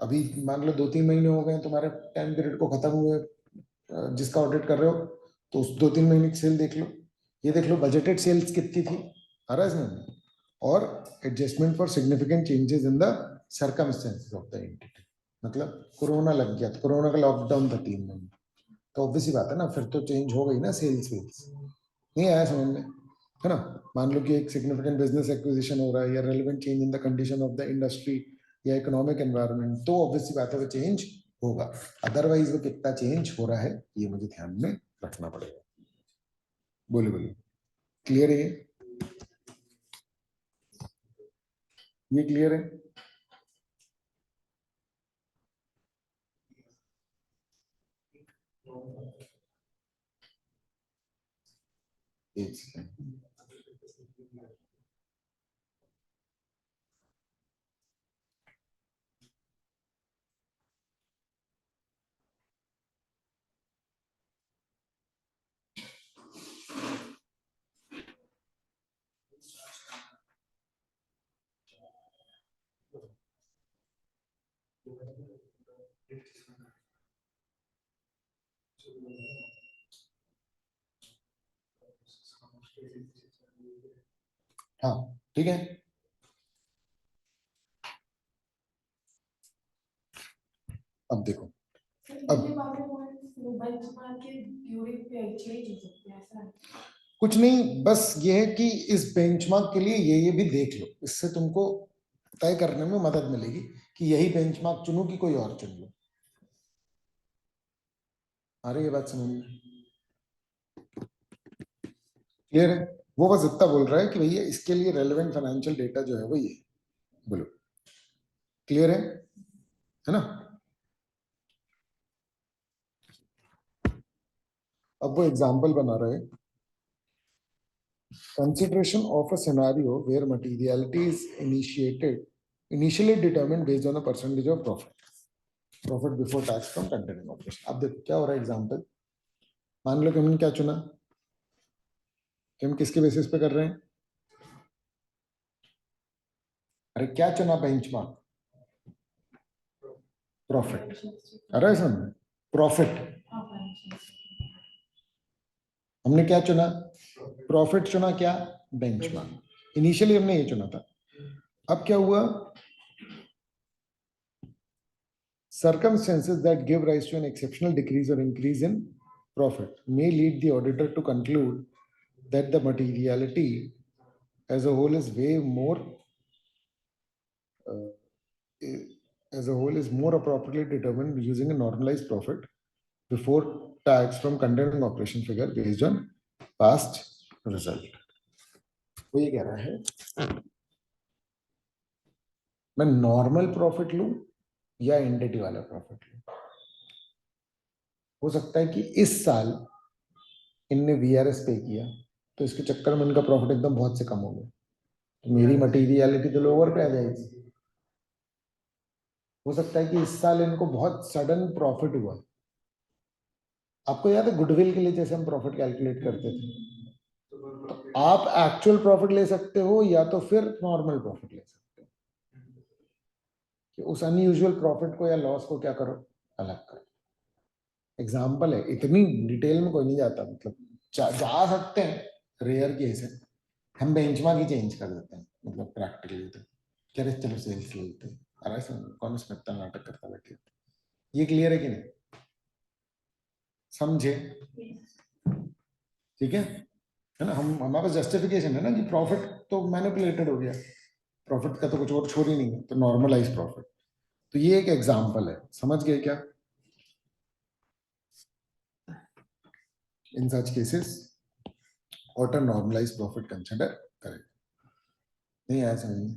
अभी मान लो 2-3 महीने हो गए तुम्हारे टाइम पीरियड को खत्म हुए, जिसका ऑडिट कर रहे हो, तो उस 2-3 महीने की सेल देख लो, ये देख लो बजटेड सेल्स कितनी थी, आ रहा है इसमें। और adjustment for significant changes in the circumstances of the entity, मतलब कोरोना लग गया तो कोरोना का लॉकडाउन था 3 महीने, तो ऑब्वियस ही बात है ना, फिर तो चेंज हो गई ना सेल्स वेल्स। नहीं आया समझ में, है ना। मान लो कि एक सिग्निफिकेंट बिजनेस एक्विजिशन हो रहा है या relevant change in the condition of the industry या इकोनॉमिक एनवायरनमेंट, तो ऑब्वियसली बात है वो चेंज होगा। अदरवाइज वो कितना चेंज हो रहा है ये मुझे ध्यान में रखना पड़ेगा। बोले बोले, क्लियर है ये क्लियर है। एक सेकंड, हाँ ठीक है, अब देखो अब ये वाले पॉइंट्स बेंचमार्क के ड्यूरिंग पे चेंज हो सकते हैं, ऐसा है? कुछ नहीं, बस ये है कि इस बेंचमार्क के लिए ये भी देख लो, इससे तुमको तय करने में मदद मिलेगी कि यही बेंचमार्क चुनो कि कोई और चुन लो। आ रही है बात समझ में? क्लियर है? वो बस इतना बोल रहा है कि भैया इसके लिए रेलेवेंट फाइनेंशियल डेटा जो है वो ये, बोलो क्लियर है ना? अब वो एग्जांपल बना रहे हैं, consideration of a scenario where materiality is initially determined based on a percentage of profit before tax from continuing operation। अब देखो क्या हो रहा है एग्जांपल, मान लो कि हमने क्या चुना, कि हम किसके बेसिस पे कर रहे हैं, अरे क्या चुना बेंचमार्क, प्रॉफिट, अरे समझ प्रॉफिट, हाँ, financial हमने क्या चुना, प्रॉफिट चुना, क्या बेंचमार्क, इनिशियली हमने ये चुना था। अब क्या हुआ, circumstances that give rise to an exceptional decrease or increase in profit may lead the auditor to conclude that the materiality as a whole is way more as a whole is more appropriately determined using a normalized profit before tax from continuing operation figure based on past result। वो ये कह रहा है मैं नॉर्मल प्रॉफिट लूं या एंटिटी वाला प्रॉफिट लूं। हो सकता है कि इस साल इनने वीआरएस पे किया तो इसके चक्कर में इनका प्रॉफिट एकदम बहुत से कम हो गया, तो मेरी मटीरियलिटी तो लोअर पे आ जाएगी। हो सकता है कि इस साल इनको बहुत सडन प्रॉफिट हुआ। आपको याद है गुडविल के लिए जैसे हम प्रॉफिट कैलकुलेट करते थे, तो आप एक्चुअल प्रॉफिट ले सकते हो या तो फिर नॉर्मल प्रॉफिट ले सकते हो, कि उस अनयूजुअल प्रॉफिट को या लॉस को क्या करो, अलग करो। एग्जाम्पल है, इतनी डिटेल में कोई नहीं जाता, मतलब जा सकते हैं, रेयर केस है, हम बेंचमार्क ही चेंज कर देते हैं, मतलब प्रैक्टिकली तो क्या रे चलो सेल्स ले लेते हैं, अरे कौन इसमें इतना नाटक करता बैठे। ये क्लियर है कि नहीं, समझे? ठीक है ना? हम हमारे पास जस्टिफिकेशन है ना कि प्रॉफिट तो मैनिपुलेटेड हो गया, प्रॉफिट का तो कुछ और छोड़ ही नहीं है, तो नॉर्मलाइज प्रॉफिट। तो ये एक एग्जांपल है, समझ गए क्या? In such cases what a normalise profit consider करें। नहीं आया समझ में?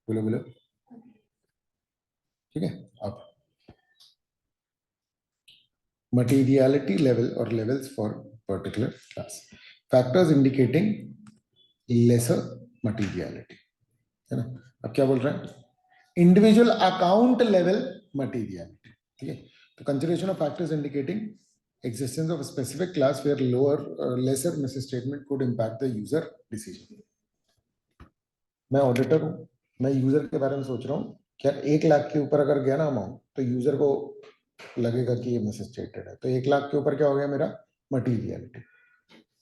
बोलो बोलो। ठीक है, अब materiality level or levels for particular class, factors indicating lesser materiality, है ना? अब क्या बोल रहे हैं, इंडिविजुअल अकाउंट लेवल मटीरियलिटी। ठीक है, तो consideration of factors indicating existence of a specific class where lesser misstatement could impact the user decision। मैं ऑडिटर हूं, मैं यूजर के बारे में सोच रहा हूँ कि यार 1 लाख के ऊपर अगर गया ना अमाउंट तो यूजर को लगेगा कि ये मिसस्टेटेड है, तो 1 लाख के ऊपर क्या हो गया मेरा, मटीरियलिटी।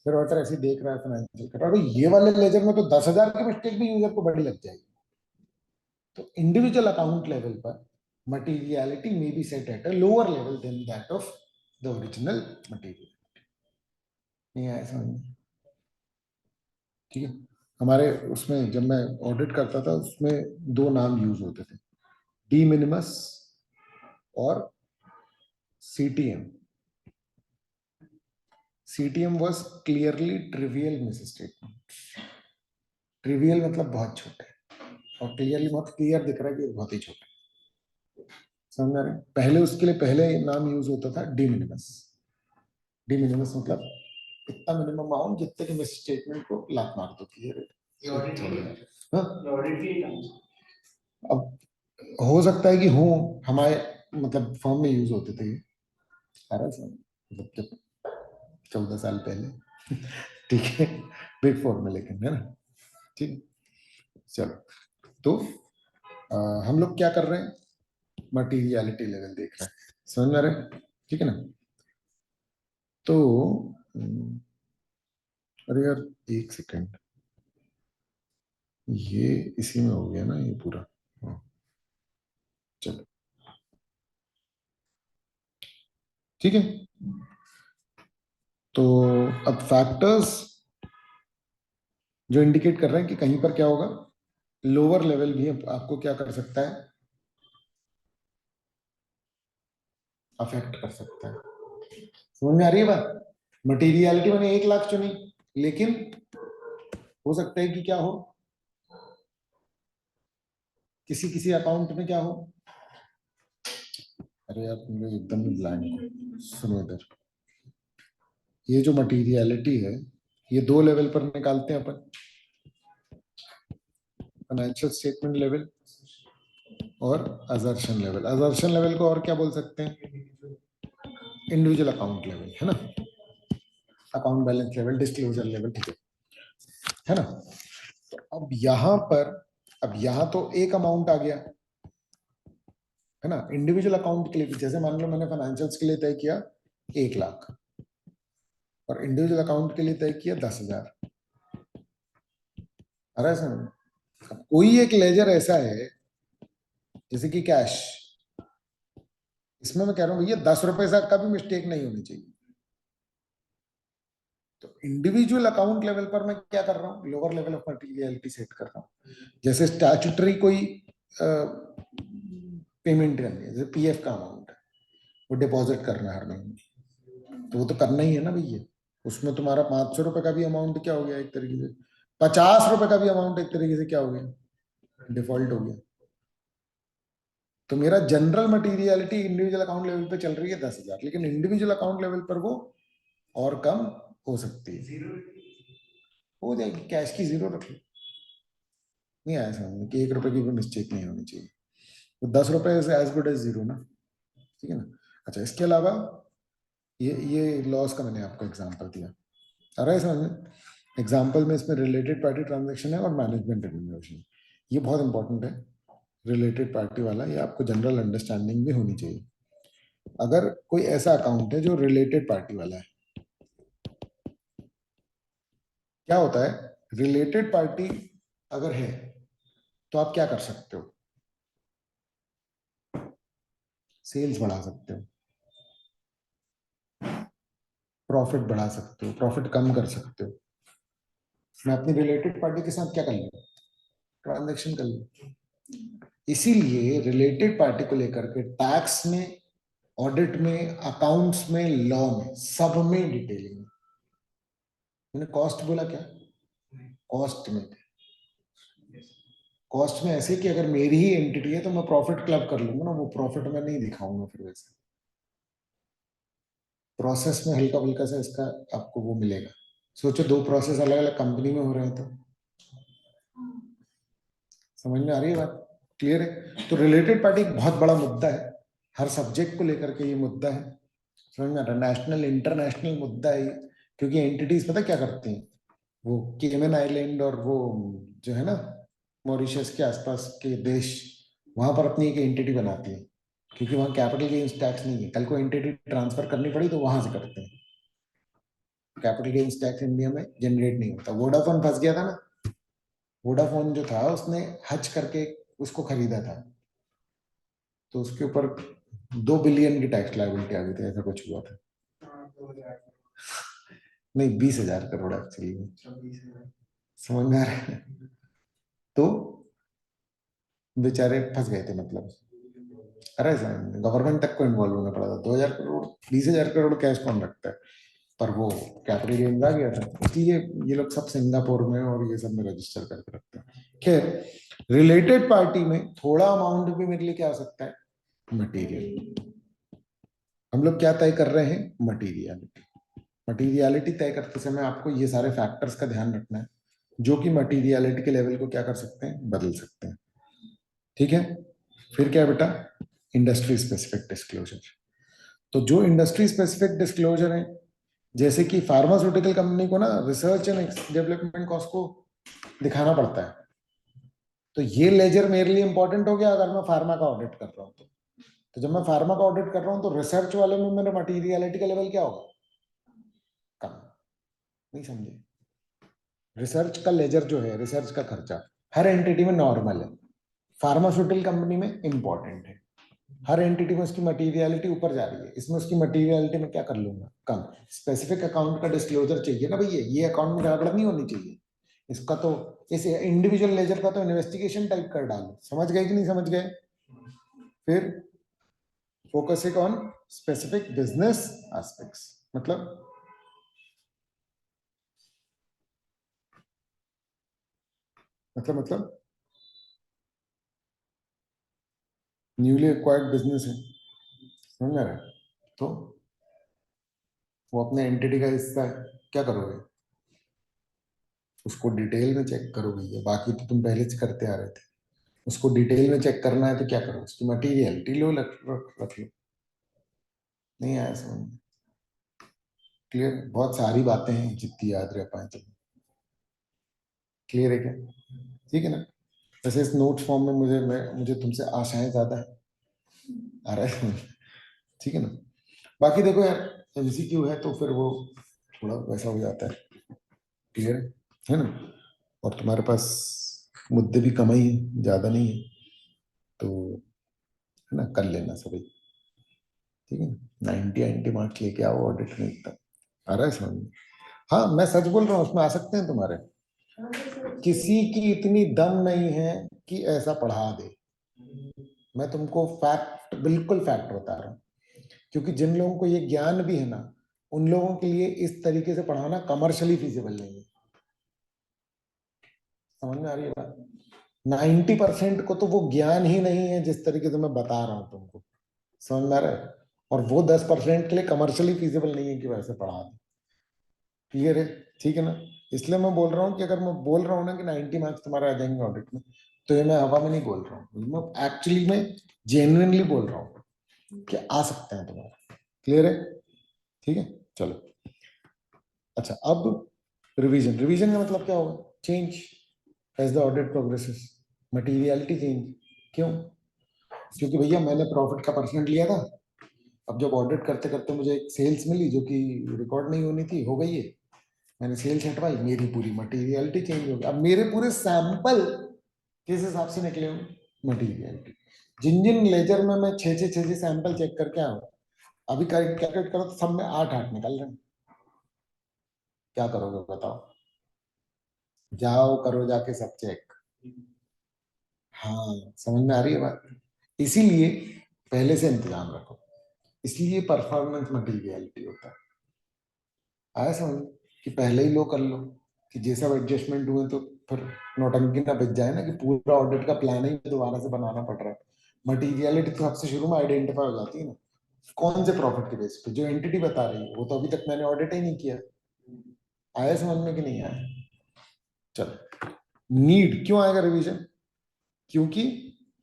फिर ऑडिटर ऐसे देख रहा है फाइनेंशियल कर रहा है, ये वाले लेजर में तो 10,000 की मिस्टेक भी यूजर को बड़ी लग जाएगी। तो इंडिविजुअल अकाउंट लेवल पर materiality may be set at a lower level than that of the original material। नहीं आया समझ में? ठीक है, हमारे उसमें जब मैं ऑडिट करता था उसमें 2 नाम यूज होते थे, डी मिनिमस और CTM. CTM was clearly trivial misstatement. Trivial मतलब बहुत छोटे, और क्लियरली बहुत क्लियर दिख रहा है कि बहुत ही छोटे। समझ रहे? पहले उसके लिए पहले नाम यूज होता था डी मिनिमस। डी मिनिमस मतलब इतना मिनिमम अमाउंट जितने की मिस स्टेटमेंट को लात मार दो क्लियर ये ऑडिट के लिए हाँ ऑडिट के लिए काम अब हो सकता है कि हो हमारे मतलब फर्म में यूज होते थे 18 साल मतलब जब 14 साल पहले ठीक है बिग फोर में लेकिन है ना ठीक चलो तो हम लोग क्या कर रहे हैं मटीरियलिटी लेवल देख रहे हैं समझ में आ रहा है ठीक है ना तो अरे यार एक सेकंड ये इसी में हो गया ना ये पूरा हाँ, चलो ठीक है तो अब फैक्टर्स जो इंडिकेट कर रहे हैं कि कहीं पर क्या होगा लोअर लेवल भी आपको क्या कर सकता है अफेक्ट कर सकता है समझ में आ रही है बात मटीरियलिटी मैंने 1 लाख चुनी लेकिन हो सकता है कि क्या हो किसी किसी अकाउंट में क्या हो अरे यार तुम लोग एकदम ही ब्लैंक सुनो इधर ये जो मटीरियलिटी है ये 2 लेवल पर निकालते हैं अपन फाइनेंशियल स्टेटमेंट लेवल और अजर्शन लेवल को और क्या बोल सकते हैं इंडिविजुअल अकाउंट लेवल है ना account balance level disclosure level ठीक है ना तो अब यहाँ तो एक अमाउंट आ गया है ना इंडिविजुअल अकाउंट के लिए भी जैसे मान लो मैंने फाइनेंशियल्स के लिए तय किया 1 लाख और इंडिविजुअल अकाउंट के लिए तय किया 10,000 अरे समझ अब कोई एक लेजर ऐसा है जैसे कि कैश इसमें मैं कह रहा हूँ भैया 10 रुपए का भी मिस्टेक नहीं होनी चाहिए तो इंडिविजुअल अकाउंट लेवल पर मैं क्या कर रहा हूँ lower level of materiality set कर रहा हूँ जैसे स्टैट्यूटरी कोई पेमेंट करनी है जैसे पीएफ का अमाउंट है वो डिपॉजिट करना है हर महीने तो वो तो करना ही है ना भैया उसमें तुम्हारा 500 रुपए का भी अमाउंट क्या हो गया एक तरीके से 50 रुपए का भी अमाउंट एक तरीके से क्या हो गया डिफॉल्ट हो गया तो मेरा general materiality individual account level पे चल रही है 10,000 लेकिन इंडिविजुअल अकाउंट लेवल पर वो और कम हो सकती है जीरो हो जाएगी कैश की 0 रख लो नहीं आया समझ में कि 1 रुपए की भी मिस्टेक नहीं होनी चाहिए तो 10 रुपए एज गुड एज 0 ना ठीक है ना अच्छा इसके अलावा ये लॉस का मैंने आपको एग्जांपल दिया आ रहा है समझ में एग्जांपल में इसमें रिलेटेड पार्टी ट्रांजैक्शन है और मैनेजमेंट रिम्यूनरेशन ये बहुत इंपॉर्टेंट है रिलेटेड पार्टी वाला ये आपको जनरल अंडरस्टैंडिंग भी होनी चाहिए अगर कोई ऐसा अकाउंट है जो रिलेटेड पार्टी वाला है क्या होता है रिलेटेड पार्टी अगर है तो आप क्या कर सकते हो सेल्स बढ़ा सकते हो प्रॉफिट बढ़ा सकते हो प्रॉफिट कम कर सकते हो मैं अपनी रिलेटेड पार्टी के साथ क्या कर लूँ ट्रांजेक्शन कर लूँ इसीलिए रिलेटेड पार्टी को लेकर के टैक्स में ऑडिट में अकाउंट्स में लॉ में सब में डिटेलिंग मैंने कॉस्ट बोला क्या कॉस्ट में ऐसे कि अगर मेरी ही एंटिटी है तो मैं प्रॉफिट क्लब कर लूंगा ना वो प्रॉफिट में नहीं दिखाऊंगा फिर वैसे प्रोसेस में हल्का फुल्का सा इसका आपको वो मिलेगा सोचो 2 प्रोसेस अलग अलग कंपनी में हो रहे हैं तो समझ में आ रही है बात क्लियर है तो रिलेटेड पार्टी एक बहुत बड़ा मुद्दा है हर सब्जेक्ट को लेकर के ये मुद्दा है समझ में आ रहा है नेशनल इंटरनेशनल मुद्दा है क्योंकि एंटिटीज पता क्या करती हैं वो केमन आइलैंड और वो जो है ना मॉरिशस के आसपास के देश वहां पर अपनी एक एंटिटी बनाती है क्योंकि वहां कैपिटल गेन्स टैक्स नहीं है कल को एंटिटी ट्रांसफर करनी पड़ी तो वहां से करते हैं कैपिटल गेन्स टैक्स इंडिया में जनरेट नहीं होता वोडाफोन फंस गया था ना वोडाफोन जो था उसने हज करके उसको खरीदा था तो उसके ऊपर 2 बिलियन की टैक्स लायबिलिटी आ गई थी ऐसा कुछ हुआ था नहीं 20,000 करोड़ एक्चुअली समझ में आ रहा है तो बेचारे फंस गए थे मतलब अरे गवर्नमेंट तक को इन्वॉल्व होना पड़ा था 2,000 करोड़ 20,000 करोड़ कैश कौन रखता है पर वो कैपिटल गेन्स आ गया था इसलिए ये लोग सब सिंगापुर में और ये सब में रजिस्टर करके रखते हैं खैर रिलेटेड पार्टी में थोड़ा अमाउंट भी मेरे लिए क्या हो सकता है मटेरियल हम लोग क्या तय कर रहे हैं मटीरियलिटी मटीरियलिटी तय करते समय आपको ये सारे फैक्टर्स का ध्यान रखना है जो कि मटीरियलिटी के लेवल को क्या कर सकते हैं, बदल सकते हैं। ठीक है, फिर क्या है बेटा, इंडस्ट्री स्पेसिफिक डिस्क्लोजर। तो जो इंडस्ट्री स्पेसिफिक डिस्क्लोजर है, जैसे कि फार्मास्यूटिकल कंपनी को ना रिसर्च एंड डेवलपमेंट कॉस्ट को दिखाना पड़ता है, तो ये लेजर मेरे लिए इंपॉर्टेंट हो गया अगर मैं फार्मा का ऑडिट कर रहा हूं तो जब मैं फार्मा का ऑडिट कर रहा हूं तो रिसर्च वाले में मेरा मटीरियलिटी का लेवल क्या होगा, कम। नहीं समझे, रिसर्च का लेजर जो है, रिसर्च का खर्चा हर एंटिटी में नॉर्मल है, फार्मास्यूटिकल कंपनी में इंपॉर्टेंट है। हर एंटिटी में उसकी मटीरियलिटी ऊपर जा रही है, इसमें उसकी मटीरियलिटी में क्या कर लूंगा, कम। स्पेसिफिक अकाउंट का डिस्क्लोजर चाहिए ना भैया, ये अकाउंट में गड़बड़ नहीं होनी चाहिए। इसका तो, इस इंडिविजुअल लेजर का तो इन्वेस्टिगेशन टाइप कर डालो। समझ गए कि नहीं समझ गए? फिर focusing on specific business aspects, मतलब न्यूली एक्वायर्ड बिजनेस है, समझ रहे? तो वो अपने एंटिटी का हिस्सा है, क्या करोगे, उसको डिटेल में चेक करोगे। ये बाकी तो तुम पहले से करते आ रहे थे, उसको डिटेल में चेक करना है तो क्या करो, उसकी मटीरियलिटी लो, रख लो। नहीं आया समझ में? क्लियर? बहुत सारी बातें हैं जितनी याद रह पाए तो। क्लियर है क्या? ठीक है ना? वैसे इस नोट्स फॉर्म में मुझे तुमसे आशाएं ज्यादा है, आ रहा है समझ? ठीक है ना? बाकी देखो यार, एमसीक्यू है तो फिर वो थोड़ा वैसा हो जाता है। क्लियर है ना? और तुम्हारे पास मुद्दे भी कम ही हैं, ज्यादा नहीं है, तो है ना, कर लेना सभी। ठीक है, 90 मार्क्स लेके आओ ऑडिट में एकदम। आ रहा है समझ में? हाँ मैं सच बोल रहा हूँ, उसमें आ सकते हैं तुम्हारे। किसी की इतनी दम नहीं है कि ऐसा पढ़ा दे। मैं तुमको फैक्ट, बिल्कुल फैक्ट बता रहा हूँ, क्योंकि जिन लोगों को ये ज्ञान भी है ना, उन लोगों के लिए इस तरीके से पढ़ाना कमर्शियली फिजिबल नहीं है। समझ में आ रही है बात? 90% को तो वो ज्ञान ही नहीं है जिस तरीके से मैं बता रहा हूँ तुमको। समझ में आ रहा है? और वो 10% के लिए कमर्शियली फिजिबल नहीं है कि वैसे पढ़ा दे। क्लियर है? ठीक है ना? इसलिए मैं बोल रहा हूँ कि अगर मैं बोल रहा हूँ ना कि 90 मार्क्स तुम्हारे आ जाएंगे ऑडिट में, तो ये मैं हवा में नहीं बोल रहा हूँ, मैं एक्चुअली में जेन्युइनली बोल रहा हूँ कि आ सकते हैं तुम्हारा। क्लियर है? ठीक है, चलो। अच्छा, अब रिवीजन। रिवीजन का मतलब क्या होगा, change as the audit progresses, materiality change. क्यों? क्योंकि भैया मैंने प्रॉफिट का परसेंट लिया था, अब जब ऑडिट करते करते मुझे एक सेल्स मिली जो कि रिकॉर्ड नहीं होनी थी, हो गई है, मैंने सेल्स हटवाई, मेरी पूरी मटीरियलिटी चेंज हो गई। अब मेरे पूरे सैंपल किस हिसाब से निकले होंगे, मटीरियलिटी। जिन जिन लेजर में मैं छह सैंपल चेक करके आया हूं, अभी कैलकुलेट करो तो सब में 8 निकल रहे हैं। क्या करोगे बताओ? जाओ करो जाके सब चेक। हाँ, समझ में आ रही है बात? इसीलिए पहले से इंतजाम रखो, इसलिए परफॉर्मेंस मटीरियलिटी होता है। आया समझ? कि पहले ही लो कर लो, कि जैसा एडजस्टमेंट हुए तो फिर नौटंकी ना बच जाए ना, कि पूरा ऑडिट का प्लान ही दोबारा से बनाना पड़ रहा है। मटीरियलिटी तो सबसे शुरू में आइडेंटिफाई हो जाती है ना, कौन से प्रॉफिट के बेस पे, जो एंटिटी बता रही है वो तो अभी तक मैंने ऑडिट ही नहीं किया। आया समझ में कि नहीं आया? चलो, नीड क्यों आएगा रिवीजन? क्योंकि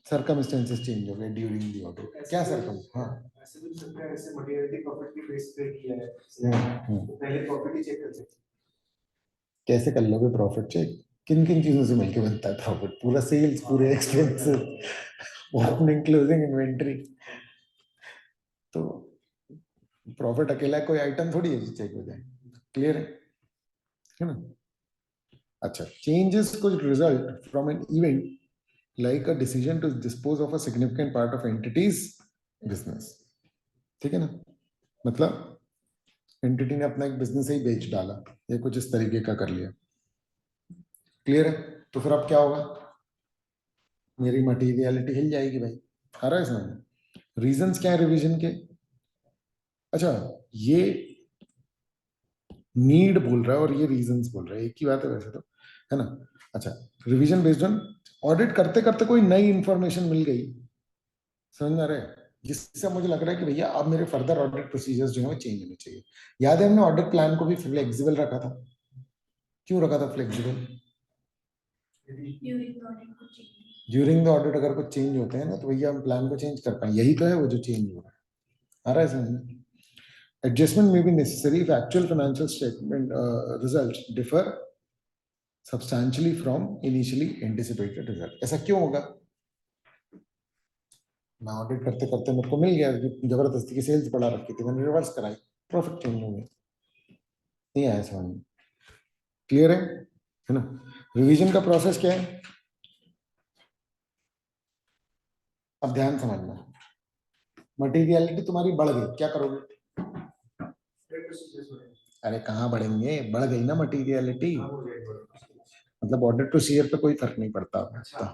सर्कमस्टेंसेस चेंज हो गए ड्यूरिंग द ऑडिट। क्या सरकम? हाँ, ऐसे भी सकता है, ऐसे मटेरियलिटी प्रॉफिट के बेस पे किया है, तो पहले प्रॉफिट ही चेक कर सकते हैं। कैसे कर लोगे प्रॉफिट चेक? किन किन चीजों से मिलके बनता है प्रॉफिट? पूरा सेल्स, पूरे एक्सपेंसेस, ओपनिंग क्लोजिंग इन्वेंटरी। तो प्रॉफिट अकेला कोई आइटम थोड़ी है जो चेक हो जाए। क्लियर है ना? अच्छा, changes could result from an event like a decision to dispose of a significant part of entity's business. ठीक है ना? मतलब एंटिटी ने अपना एक बिजनेस ही बेच डाला, या कुछ इस तरीके का कर लिया। क्लियर है? तो फिर अब क्या होगा, मेरी मटीरियलिटी हिल जाएगी भाई। आ रहा है समझ? रीजंस क्या है रिवीजन के? अच्छा, ये नीड बोल रहा है और ये रीजंस बोल रहा है, एक ही बात है वैसे तो, है ना? अच्छा, रिवीजन बेस्ड ऑन ऑडिट करते करते कोई नई इंफॉर्मेशन मिल गई, समझ में आ रहा है? जिससे मुझे लग रहा है कि भैया अब मेरे फर्दर ऑडिट प्रोसीजर्स जो है वो चेंज होने चाहिए। याद है हमने ऑडिट प्लान को भी फ्लेक्सिबल रखा था, क्यों रखा था फ्लेक्सिबल? ड्यूरिंग द ऑडिट अगर कुछ चेंज होते हैं ना तो भैया हम प्लान को चेंज कर पाए, यही तो है वो जो चेंज हो रहा है। आ रहा है समझ में? Adjustment may be necessary if actual financial statement results differ substantially from initially anticipated result. ऐसा क्यों होगा? मैं ऑडिट करते करते मेरे को मिल गया जबरदस्ती की सेल्स बढ़ा रखी थी, मैंने रिवर्स कराई, प्रॉफिट चेंज हो गया, नहीं आया समझ में? क्लियर है ना? रिवीजन का प्रोसेस क्या है? अब ध्यान समझना, मटेरियलिटी तुम्हारी बढ़ गई, क्या करोगे? अरे कहाँ बढ़ेंगे, बढ़ गई ना मटेरियलिटी, मतलब ऑडिट प्रोसीजर पे कोई फर्क नहीं पड़ता तो,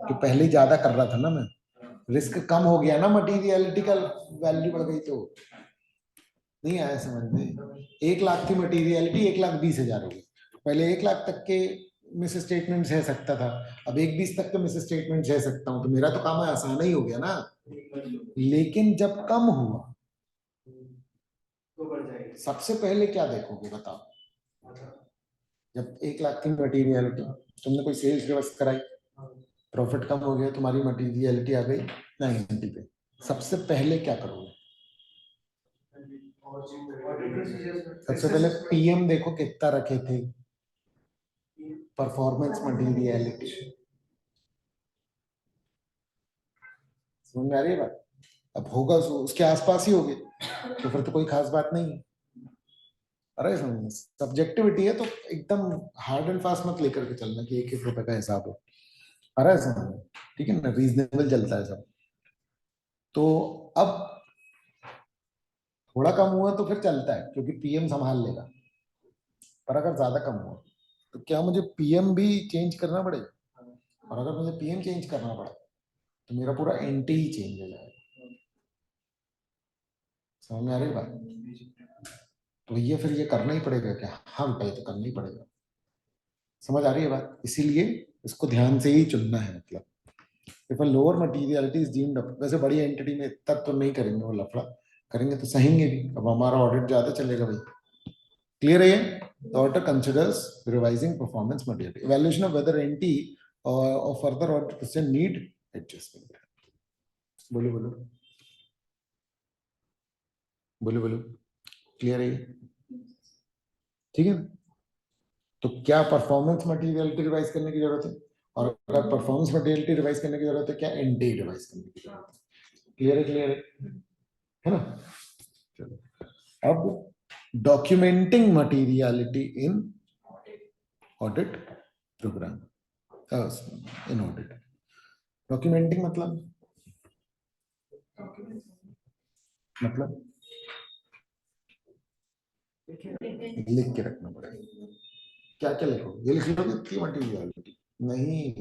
कि पहले ही ज्यादा कर रहा था ना मैं, रिस्क कम हो गया ना, मटेरियलिटी का वैल्यू बढ़ गई तो। नहीं आया समझ में? 1 लाख थी मटेरियलिटी, 1,20,000 हो गई। पहले 1 लाख तक के मिस स्टेटमेंट सह सकता था, अब 1,20 तक के मिस स्टेटमेंट सह सकता हूँ, तो मेरा तो काम आसान ही हो गया ना। लेकिन जब कम हुआ सबसे पहले क्या देखोगे बताओ? जब 1 लाख की मटेरियलिटी, तुमने कोई सेल्स व्यवस्था कराई, प्रॉफिट कम हो गया, तुम्हारी मटेरियलिटी आ गई 90 पे, सबसे पहले क्या करोगे? सबसे पहले पीएम देखो कितना रखे थे, परफॉर्मेंस मटेरियलिटी, समझ में आ रही है बात? अब होगा उसके आसपास ही होगे, तो फिर तो कोई खास बात नहीं है। अरे समझ में, सब्जेक्टिविटी है तो एकदम हार्ड एंड फास्ट मत लेकर के चलना कि 1-1 रुपए का हिसाब हो। अरे समझ में, ठीक है ना, रीजनेबल चलता है सब। तो अब थोड़ा कम हुआ तो फिर चलता है क्योंकि पीएम संभाल लेगा, पर अगर ज्यादा कम हुआ तो क्या मुझे पीएम भी चेंज करना पड़ेगा? और अगर मुझे पीएम चेंज करना पड़ा तो मेरा पूरा एंटी ही चेंज हो जाएगा। समझ में आ रही बात? तो ये फिर ये करना ही पड़ेगा क्या? हाँ बेटा, ये तो करना ही पड़ेगा। समझ आ रही है बात? इसीलिए इसको ध्यान से ही चुनना है। मतलब if a lower materiality is deemed up, वैसे बड़ी एंटिटी में तब तो नहीं करेंगे वो लफड़ा, करेंगे तो सहेंगे भी, अब हमारा ऑडिट ज्यादा चलेगा भाई। क्लियर है ये? The auditor considers revising performance materiality, evaluation of whether NT or further audit procedure need adjustment. बोलो बोलो बोलो बोलो, क्लियर है ये? ठीक है, तो क्या परफॉर्मेंस मटेरियलिटी रिवाइज करने की जरूरत है? और अगर परफॉर्मेंस मटेरियलिटी रिवाइज करने की जरूरत है, क्या एनटी रिवाइज करने की जरूरत है? क्लियर है? क्लियर है ना? चलो अब documenting materiality in audit program, in audit. Documenting मतलब लिख के रखना पड़ेगा। क्या क्या लिखो? ये लिख लोगे इतनी मटेरियलिटी? नहीं,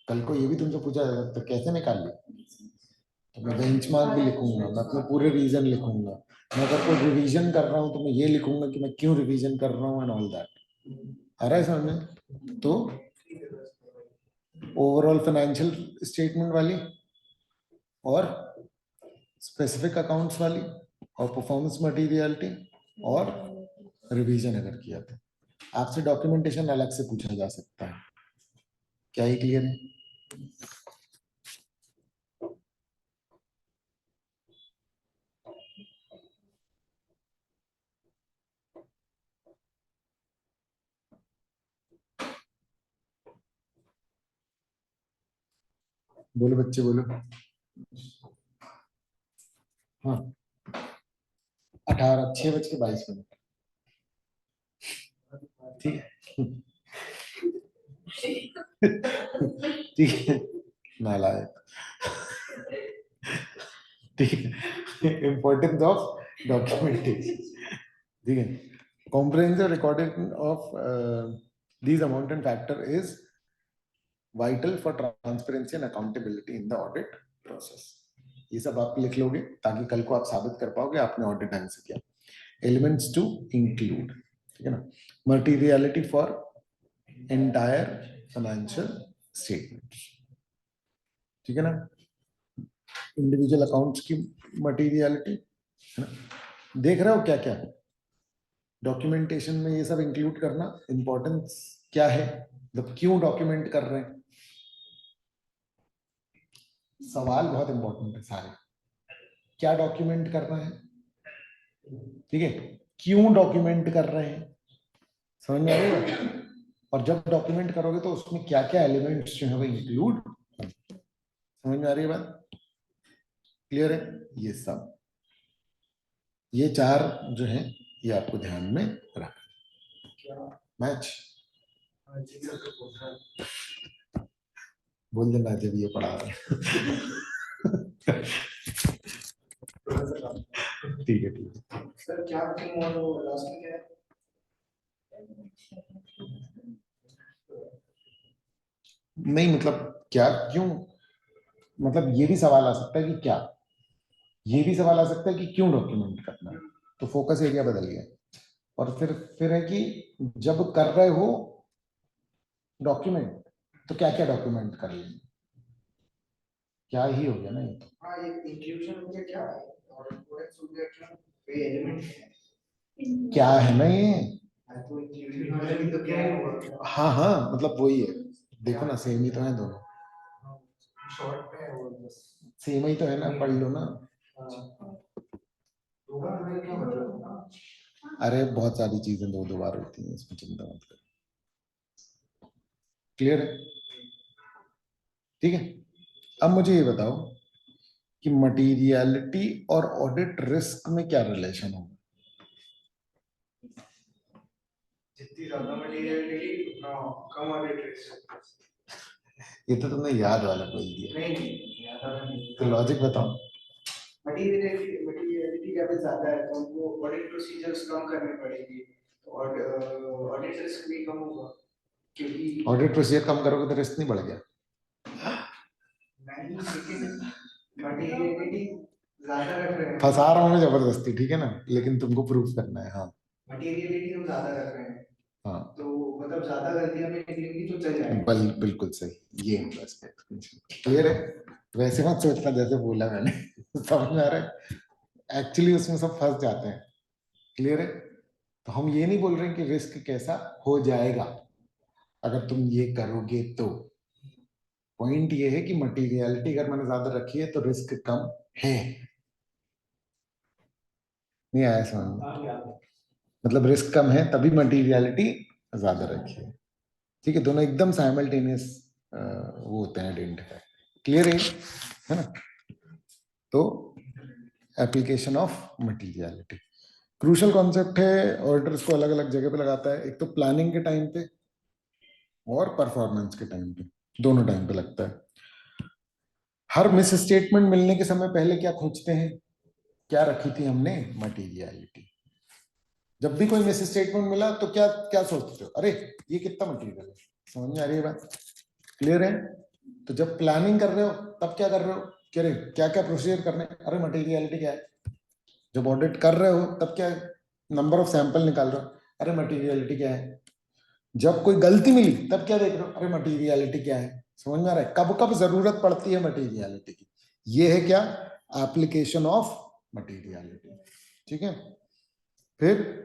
कल को ये भी तुमसे पूछा जाएगा तो कैसे निकाल ली? तो मैं बेंचमार्क भी लिखूंगा, मैं अपने पूरे रीजन लिखूंगा, मैं अगर कोई रिवीजन कर रहा हूँ तो मैं ये लिखूंगा कि मैं क्यों रिवीजन कर रहा हूँ एंड ऑल दैट। आ रहा है समझ में? तो ओवरऑल फाइनेंशियल स्टेटमेंट वाली और स्पेसिफिक अकाउंट्स वाली और परफॉर्मेंस मटेरियलिटी और रिवीजन अगर किया तो आपसे डॉक्यूमेंटेशन अलग से पूछा जा सकता है। क्या ही क्लियर है? बोलो बच्चे बोलो। हाँ, 18:06:22। ठीक है, ठीक है, नालायक। ठीक है, इम्पोर्टेंस ऑफ डॉक्यूमेंटेशन, ठीक है, comprehensive recording of these amount and factor is vital for transparency and accountability in the audit process. ये सब आप लिख लोगे ताकि कल को आप साबित कर पाओगे आपने ऑडिट ढंग से किया। एलिमेंट्स टू इंक्लूड, ठीक है ना, materiality for entire financial statement, ठीक है ना? इंडिविजुअल अकाउंट्स की मटेरियलिटी, है ना? देख रहे हो क्या क्या डॉक्यूमेंटेशन में ये सब इंक्लूड करना इंपॉर्टेंस क्या है, मतलब क्यों डॉक्यूमेंट कर रहे हैं। सवाल बहुत इंपॉर्टेंट है सारे, क्या डॉक्यूमेंट कर रहे हैं, ठीक है, क्यों डॉक्यूमेंट कर रहे हैं, समझ में आ रही है? और जब डॉक्यूमेंट करोगे तो उसमें क्या क्या एलिमेंट्स जो है वो इंक्लूड, समझ में आ रही है बात, क्लियर है? ये सब, ये चार जो है ये आपको ध्यान में रखना। मैच बोल देना जब ये पढ़ा रहे हैं। ठीक है ठीक है। सर क्या क्यों और वो लास्ट में क्या है? नहीं मतलब क्या क्यों, मतलब ये भी सवाल आ सकता है कि क्या, ये भी सवाल आ सकता है कि क्यों डॉक्यूमेंट करना है, तो फोकस एरिया बदल गया। और फिर है कि जब कर रहे हो डॉक्यूमेंट तो क्या क्या डॉक्यूमेंट कर लेंगे, क्या ही हो गया ना ये तो। हाँ ये इंक्लूजन हो गया क्या है और प्रोडक्ट्स हो गया क्या, वे एलिमेंट है क्या है ना ये, तो इंक्लूजन वाला भी तो क्या है वो। हाँ हाँ मतलब वही है, देखो ना सेम ही तो है दोनों, शॉर्ट में है वो बस। सेम ही तो है ना, पढ़ लो ना। दो बार में क्या मतलब? अरे बहुत सारी चीजें दो दो बार होती हैं, इसमें चिंता मत करो, क्लियर है? ठीक है, अब मुझे ये बताओ कि मटीरियलिटी और ऑडिट रिस्क में क्या रिलेशन होगा। जितनी ज्यादा मटेरियलिटी उतना कम ऑडिट रिस्क। ये तो तुमने याद वाला बोल दिया, नहीं नहीं ज्यादा नहीं, तो लॉजिक बताओ। मटेरियलिटी लेवल ज्यादा है तो उनको ऑडिट प्रोसीजर्स कम करने पड़ेंगे और ऑडिट रिस्क भी कम होगा क्योंकि ऑडिट प्रोसीजर कम करोगे तो रिस्क नहीं बढ़ गया? नहीं लेकिन मटेरियलिटी ज्यादा रख रहे हैं, फंसा रहा हूं मैं जबरदस्ती, ठीक है ना, लेकिन तुमको प्रूफ करना है। हाँ मटेरियलिटी हम ज्यादा रख रहे हैं हाँ तो मतलब ज्यादा गलतियां भी निकलेंगी तो चल जाएगा। बिल्कुल सही, ये होगा इसका एक्सप्लेनेशन, क्लियर है? वैसे मत सोचना जैसे बोला मैंने। समझ में आ रहा है, एक्चुअली उसमें सब फंस जाते हैं, क्लियर है? तो हम ये नहीं बोल रहे हैं कि रिस्क कैसा हो जाएगा अगर तुम ये करोगे तो, पॉइंट ये है कि मटेरियलिटी अगर मैंने ज्यादा रखी है तो रिस्क कम है। नहीं आया समझ में? मतलब रिस्क कम है तभी मटेरियलिटी ज्यादा रखी है, ठीक है, दोनों एकदम साइमल्टेनियस वो होते हैं आइडेंटिफाई, क्लियर है ना? तो application of materiality crucial concept है, ऑडिटर्स को अलग अलग जगह पे लगाता है, एक तो प्लानिंग के टाइम पे और परफॉर्मेंस के टाइम पे, दोनों टाइम पे लगता है। हर मिस स्टेटमेंट मिलने के समय पहले क्या खोजते हैं, क्या रखी थी हमने, मटेरियलिटी। जब भी कोई मिस स्टेटमेंट मिला तो क्या क्या सोचते हो, अरे ये कितना मटेरियल है, समझ में आ रही है बात, क्लियर है? तो जब प्लानिंग कर रहे हो तब क्या कर रहे हो, कह रहे क्या क्या प्रोसीजर करने, अरे मटेरियलिटी क्या है। जब ऑडिट कर रहे हो तब क्या नंबर ऑफ सैंपल निकाल रहे हो, अरे मटेरियलिटी क्या है। जब कोई गलती मिली तब क्या देख रहे हो, अरे मटेरियलिटी क्या है। समझ में आ रहा है, कब कब जरूरत पड़ती है मटेरियलिटी की, ये है क्या, एप्लीकेशन ऑफ मटेरियलिटी, ठीक है? फिर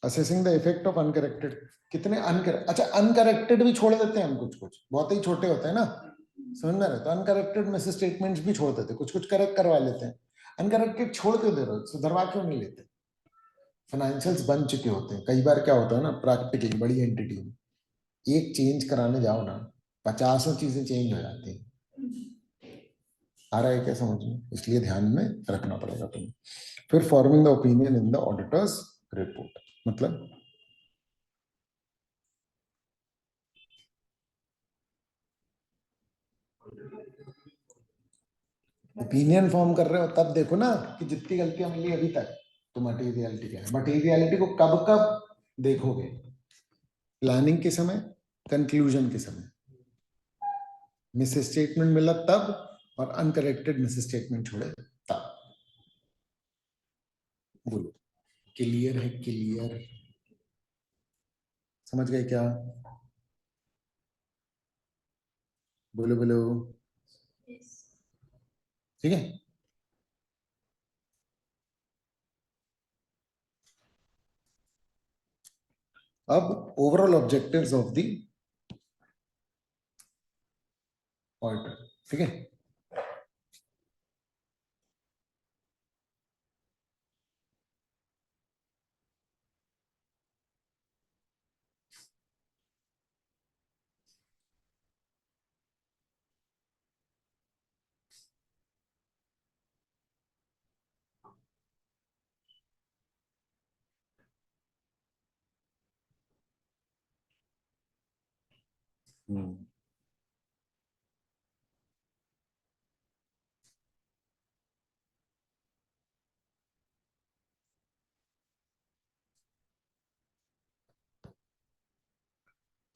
assessing the effect of uncorrected, कितने अनकरेक्ट, अच्छा अनकरेक्टेड भी छोड़ देते हैं हम, कुछ कुछ बहुत ही छोटे होते हैं ना, समझ में आ रहा है, तो अनकरेक्टेड मिस स्टेटमेंट्स भी छोड़ देते हैं, कुछ कुछ करेक्ट करवा लेते हैं। अनकरेक्टेड छोड़ क्यों दे रहे हो, सुधरवा क्यों नहीं लेते? फाइनेंशियल्स बन चुके होते हैं, कई बार क्या होता है ना प्रैक्टिकली बड़ी एंटिटी में एक चेंज कराने जाओ ना, पचासों चीजें चेंज हो जाती हैं। आ रहा है क्या समझ में, इसलिए ध्यान में रखना पड़ेगा तुम्हें। फिर forming the opinion in the auditors report, मतलब ओपिनियन फॉर्म कर रहे हो तब देखो ना कि जितनी गलतियां मिली अभी तक, तो मटेरियलिटी क्या है, मटेरियलिटी को कब कब देखोगे, प्लानिंग के समय, कंक्लूजन के समय, मिस स्टेटमेंट मिला तब, और अनकरेक्टेड मिस स्टेटमेंट छोड़े तब। बोलो क्लियर है, क्लियर, समझ गए क्या? बोलो बोलो, ठीक है। अब overall objectives of the auditor, ठीक है।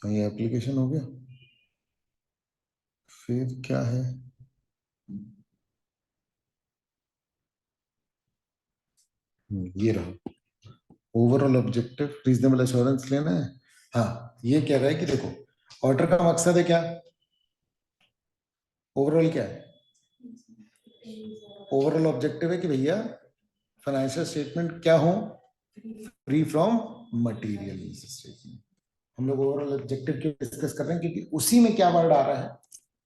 ये एप्लीकेशन हो गया। फिर क्या है, ये रहा ओवरऑल ऑब्जेक्टिव, रीजनेबल एश्योरेंस लेना है। हाँ, ये कह रहा है कि देखो ऑर्डर का मकसद है क्या, ओवरऑल क्या है, ओवरऑल ऑब्जेक्टिव है कि भैया फाइनेंशियल स्टेटमेंट क्या हो, फ्री फ्रॉम मटेरियल स्टेटमेंट। हम लोग ओवरऑल ऑब्जेक्टिव की डिस्कस कर रहे हैं क्योंकि उसी में क्या वर्ड आ रहा है,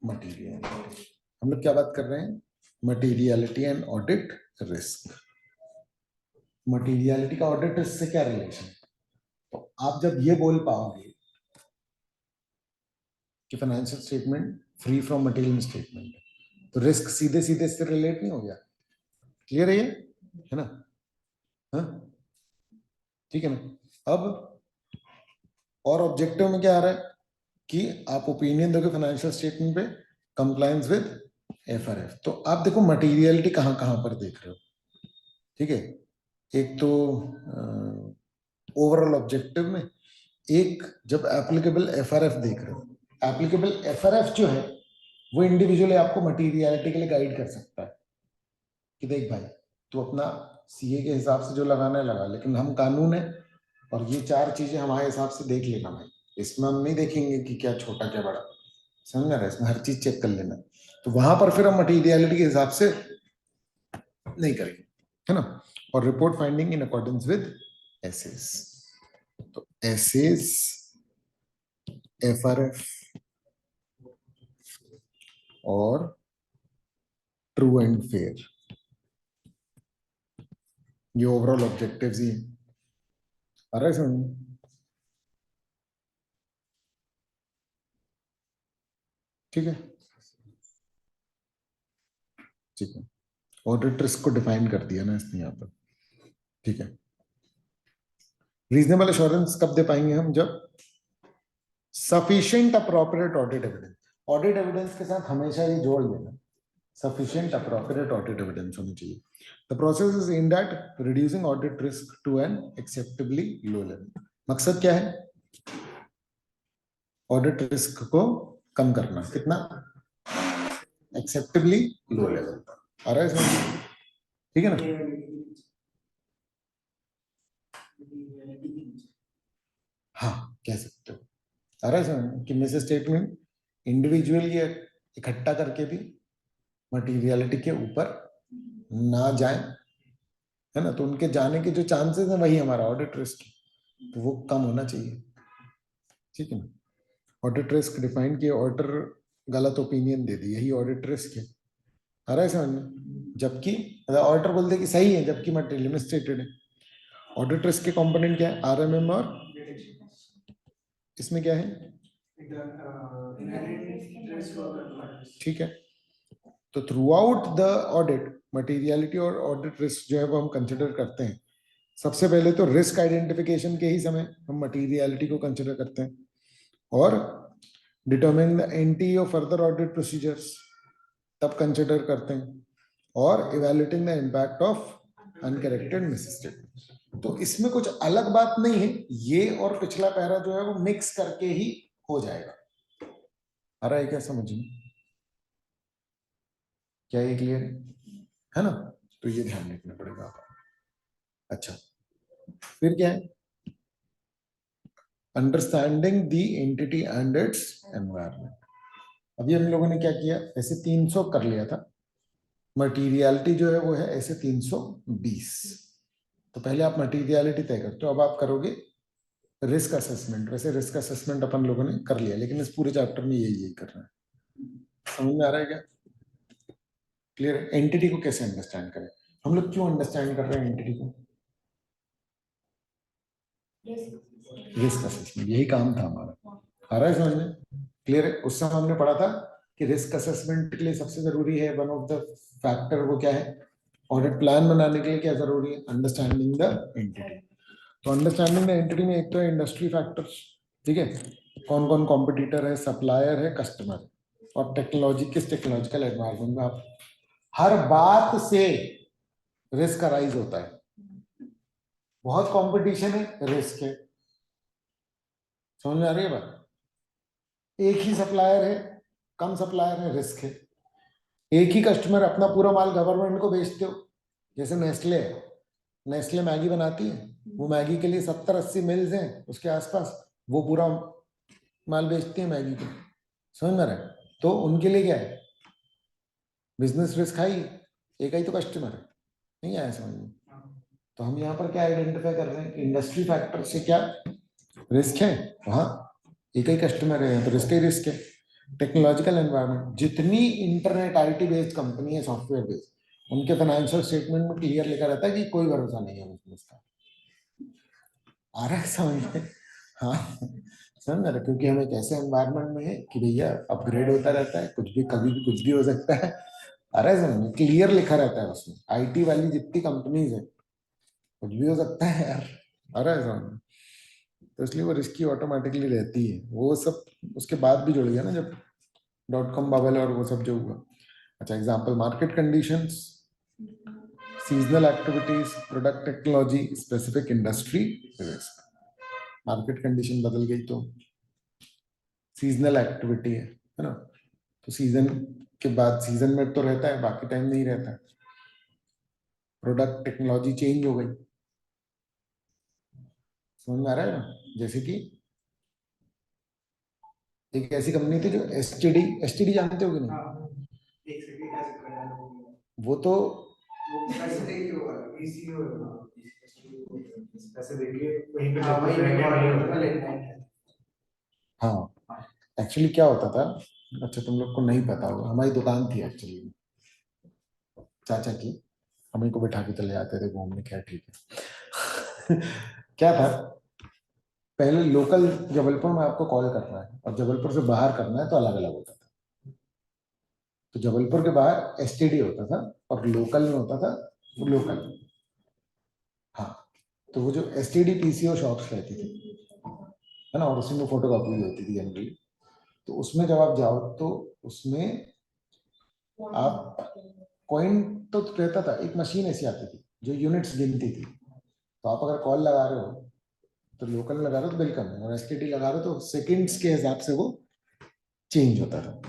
मटेरियल। हम लोग क्या बात कर रहे हैं, materiality and audit risk. Materiality का ऑडिट रिस्क से क्या रिलेशन, तो आप जब ये बोल पाओगे कि financial statement free from material statement, तो रिस्क सीधे सीधे इससे रिलेट नहीं हो गया। क्लियर है ये, है ना। हाँ ठीक है ना। अब और ऑब्जेक्टिव में क्या आ रहा है कि आप ओपिनियन दोगे फाइनेंशियल स्टेटमेंट पे कंप्लायंस विद एफआरएफ। तो आप देखो मटेरियलिटी कहां कहां पर देख रहे हो, ठीक है। एक तो ओवरऑल ऑब्जेक्टिव में, एक जब एप्लीकेबल एफआरएफ देख रहे हो, एप्लीकेबल एफआरएफ जो है वो इंडिविजुअली आपको मटेरियलिटी के लिए गाइड कर सकता है कि देख भाई तू अपना सीए के हिसाब से जो लगाना है लगा, लेकिन हम कानून है और ये चार चीजें हमारे हिसाब से देख लेना भाई, इसमें हम नहीं देखेंगे कि क्या छोटा क्या बड़ा, समझ रहे, इसमें हर चीज चेक कर लेना। तो वहां पर फिर हम मटेरियलिटी के हिसाब से नहीं करेंगे, है ना। और report finding in accordance with SAs, तो एसेस एफआरएफ और ट्रू एंड फेयर, ये ओवरऑल ऑब्जेक्टिव्स ही हैं। आ रहा है समझ में? ठीक है, ठीक है। ऑडिट रिस्क को डिफाइन कर दिया ना इसने यहाँ पर, ठीक है। रीजनेबल एश्योरेंस कब दे पाएंगे हम, जब sufficient appropriate audit evidence, audit evidence के साथ हमेशा ये जोड़ लेना, sufficient appropriate audit evidence होनी चाहिए। The process is aimed at reducing audit risk to an acceptably low level। मकसद क्या है, ऑडिट रिस्क को कम करना, कितना, एक्सेप्टेबली लो लेवल पर। आ रहा है इसमें, ठीक है ना। हाँ कह सकते हो, आ रहा है समझ कि मिस स्टेटमेंट इंडिविजुअल ये इकट्ठा करके भी मटेरियलिटी के ऊपर ना जाए, है ना। तो उनके जाने के जो चांसेस है वही हमारा ऑडिट रिस्क, तो वो कम होना चाहिए, ठीक है ना। ऑडिट रिस्क डिफाइन किया, ऑडिटर गलत ओपिनियन दे दी, यही ऑडिट रिस्क है। आ रहा है समझ में, जबकि ऑडिटर बोलते कि सही है जबकि मटेरियल मिसस्टेटेड है। ऑडिट रिस्क के कंपोनेंट क्या है, आरएमएम, और इसमें क्या है, ठीक है। तो through out the audit materiality और ऑडिट रिस्क जो है वो हम कंसिडर करते हैं। सबसे पहले तो रिस्क आइडेंटिफिकेशन के ही समय हम मटेरियलिटी को कंसिडर करते हैं, और डिटरमिन द एंटी और फर्दर ऑडिट प्रोसीजर्स तब कंसिडर करते हैं, और evaluating the impact of uncorrected misstatement. तो इसमें कुछ अलग बात नहीं है, ये और पिछला पैरा जो है वो मिक्स करके ही हो जाएगा। आ रहा है क्या समझ में, क्या ये क्लियर है ना। तो ये ध्यान रखना पड़ेगा आपको। अच्छा, फिर क्या है, understanding the entity and it's environment. अभी हम लोगों ने क्या किया, ऐसे 300 कर लिया था, मटीरियलिटी जो है वो है ऐसे 320। तो पहले आप मटीरियलिटी तय करते हो, अब आप करोगे रिस्क असेसमेंट। वैसे रिस्क असेसमेंट अपन लोगों ने कर लिया, लेकिन इस पूरे चैप्टर में यही यही करना है। समझ में आ रहा है क्या? क्लियर है? एंटिटी को कैसे अंडरस्टैंड करें, हम लोग क्यों अंडरस्टैंड कर रहे हैं एंटिटी को? रिस्क असेसमेंट, यही काम था हमारा। आ रहा है समझ में? क्लियर है? उस समय हमने पढ़ा था कि रिस्क असेसमेंट के लिए सबसे जरूरी है, वन ऑफ द फैक्टर वो क्या है, ऑडिट प्लान बनाने के लिए क्या जरूरी है, अंडरस्टैंडिंग द एंटिटी। तो अंडरस्टैंडिंग द एंटिटी में एक तो है इंडस्ट्री फैक्टर्स, ठीक है, कौन कौन कॉम्पिटिटर है, सप्लायर है, कस्टमर है, और टेक्नोलॉजी, किस टेक्नोलॉजिकल एनवायरमेंट में आप, हर बात से रिस्क अराइज होता है। बहुत कंपटीशन है, रिस्क है। समझ में आ रही है बात? एक ही सप्लायर है, कम सप्लायर है, रिस्क है। एक ही कस्टमर, अपना पूरा माल गवर्नमेंट को बेचते हो, जैसे नेस्ले है, नेस्ले मैगी बनाती है, वो मैगी के लिए 70-80 मिल्स हैं उसके आसपास, वो पूरा माल बेचती है मैगी को। समझ में रहा है? तो उनके लिए क्या है, बिजनेस रिस्क है ही, एक ही तो कस्टमर है। नहीं आया समझ में? तो हम यहाँ पर क्या आइडेंटिफाई कर रहे हैं, इंडस्ट्री फैक्टर से क्या रिस्क है, वहाँ एक ही कस्टमर है तो रिस्क ही रिस्क है। टेक्नोलॉजिकल एनवायरनमेंट, जितनी इंटरनेट आईटी बेस्ड कंपनी है, सॉफ्टवेयर बेस्ड, उनके फाइनेंशियल स्टेटमेंट में क्लियर लिखा रहता है कि कोई भरोसा नहीं है बिजनेस का। आ रहा है समझ में? हाँ, समझ रहे? क्योंकि हम एक ऐसे एनवायरनमेंट में है कि भैया अपग्रेड होता रहता है, कुछ भी कभी भी कुछ भी हो सकता है। आ रहा है समझ में? क्लियर लिखा रहता है उसमें, आईटी वाली जितनी कंपनीज है, कुछ भी हो सकता है यार। आ रहा है समझ में? तो इसलिए वो रिस्की ऑटोमेटिकली रहती है, वो सब उसके बाद भी जुड़ गया ना, जब डॉट कॉम बबल और वो सब जो हुआ। अच्छा, example, market conditions, seasonal activities, product technology, specific industry, risk. Market condition बदल गई तो सीजनल एक्टिविटी है ना, तो सीजन के बाद, सीजन में तो रहता है, बाकी टाइम नहीं रहता। प्रोडक्ट टेक्नोलॉजी चेंज हो गई। समझ में आ रहा है ना? जैसे कि एक ऐसी कंपनी थी जो एसटीडी, एसटीडी जानते हो कि नहीं? एक सेकंड ऐसे करना है। वो तो वो पैसे दे के होगा, ईसीओ है ना, पैसे देखिए वहीं पे हाँ वही गवर्नमेंट का लेना है। हाँ, एक्चुअली क्या होता था, अच्छा तुम लोग को नहीं पता होगा, हमारी दुकान थी एक्चुअली चाचा की, हम को बिठा के चले जाते थे घूमने, क्या ठीक है। क्या था, पहले लोकल जबलपुर में आपको कॉल करना है और जबलपुर से बाहर करना है तो अलग अलग होता था। तो जबलपुर के बाहर एसटीडी होता था और लोकल में होता था वो लोकल। हाँ, तो वो जो एसटीडी पीसीओ शॉप्स रहती थी, है ना, और उसी में फोटो कॉपी भी होती थी जनरली। तो उसमें जब आप जाओ तो उसमें आप कॉइन तो रहता था, एक मशीन ऐसी आती थी जो यूनिट्स गिनती थी। तो आप अगर कॉल लगा रहे हो तो लोकल लगा रहे हो तो बिल कम है, और एसटीडी लगा रहे हो तो सेकंड्स के हिसाब से वो चेंज होता था।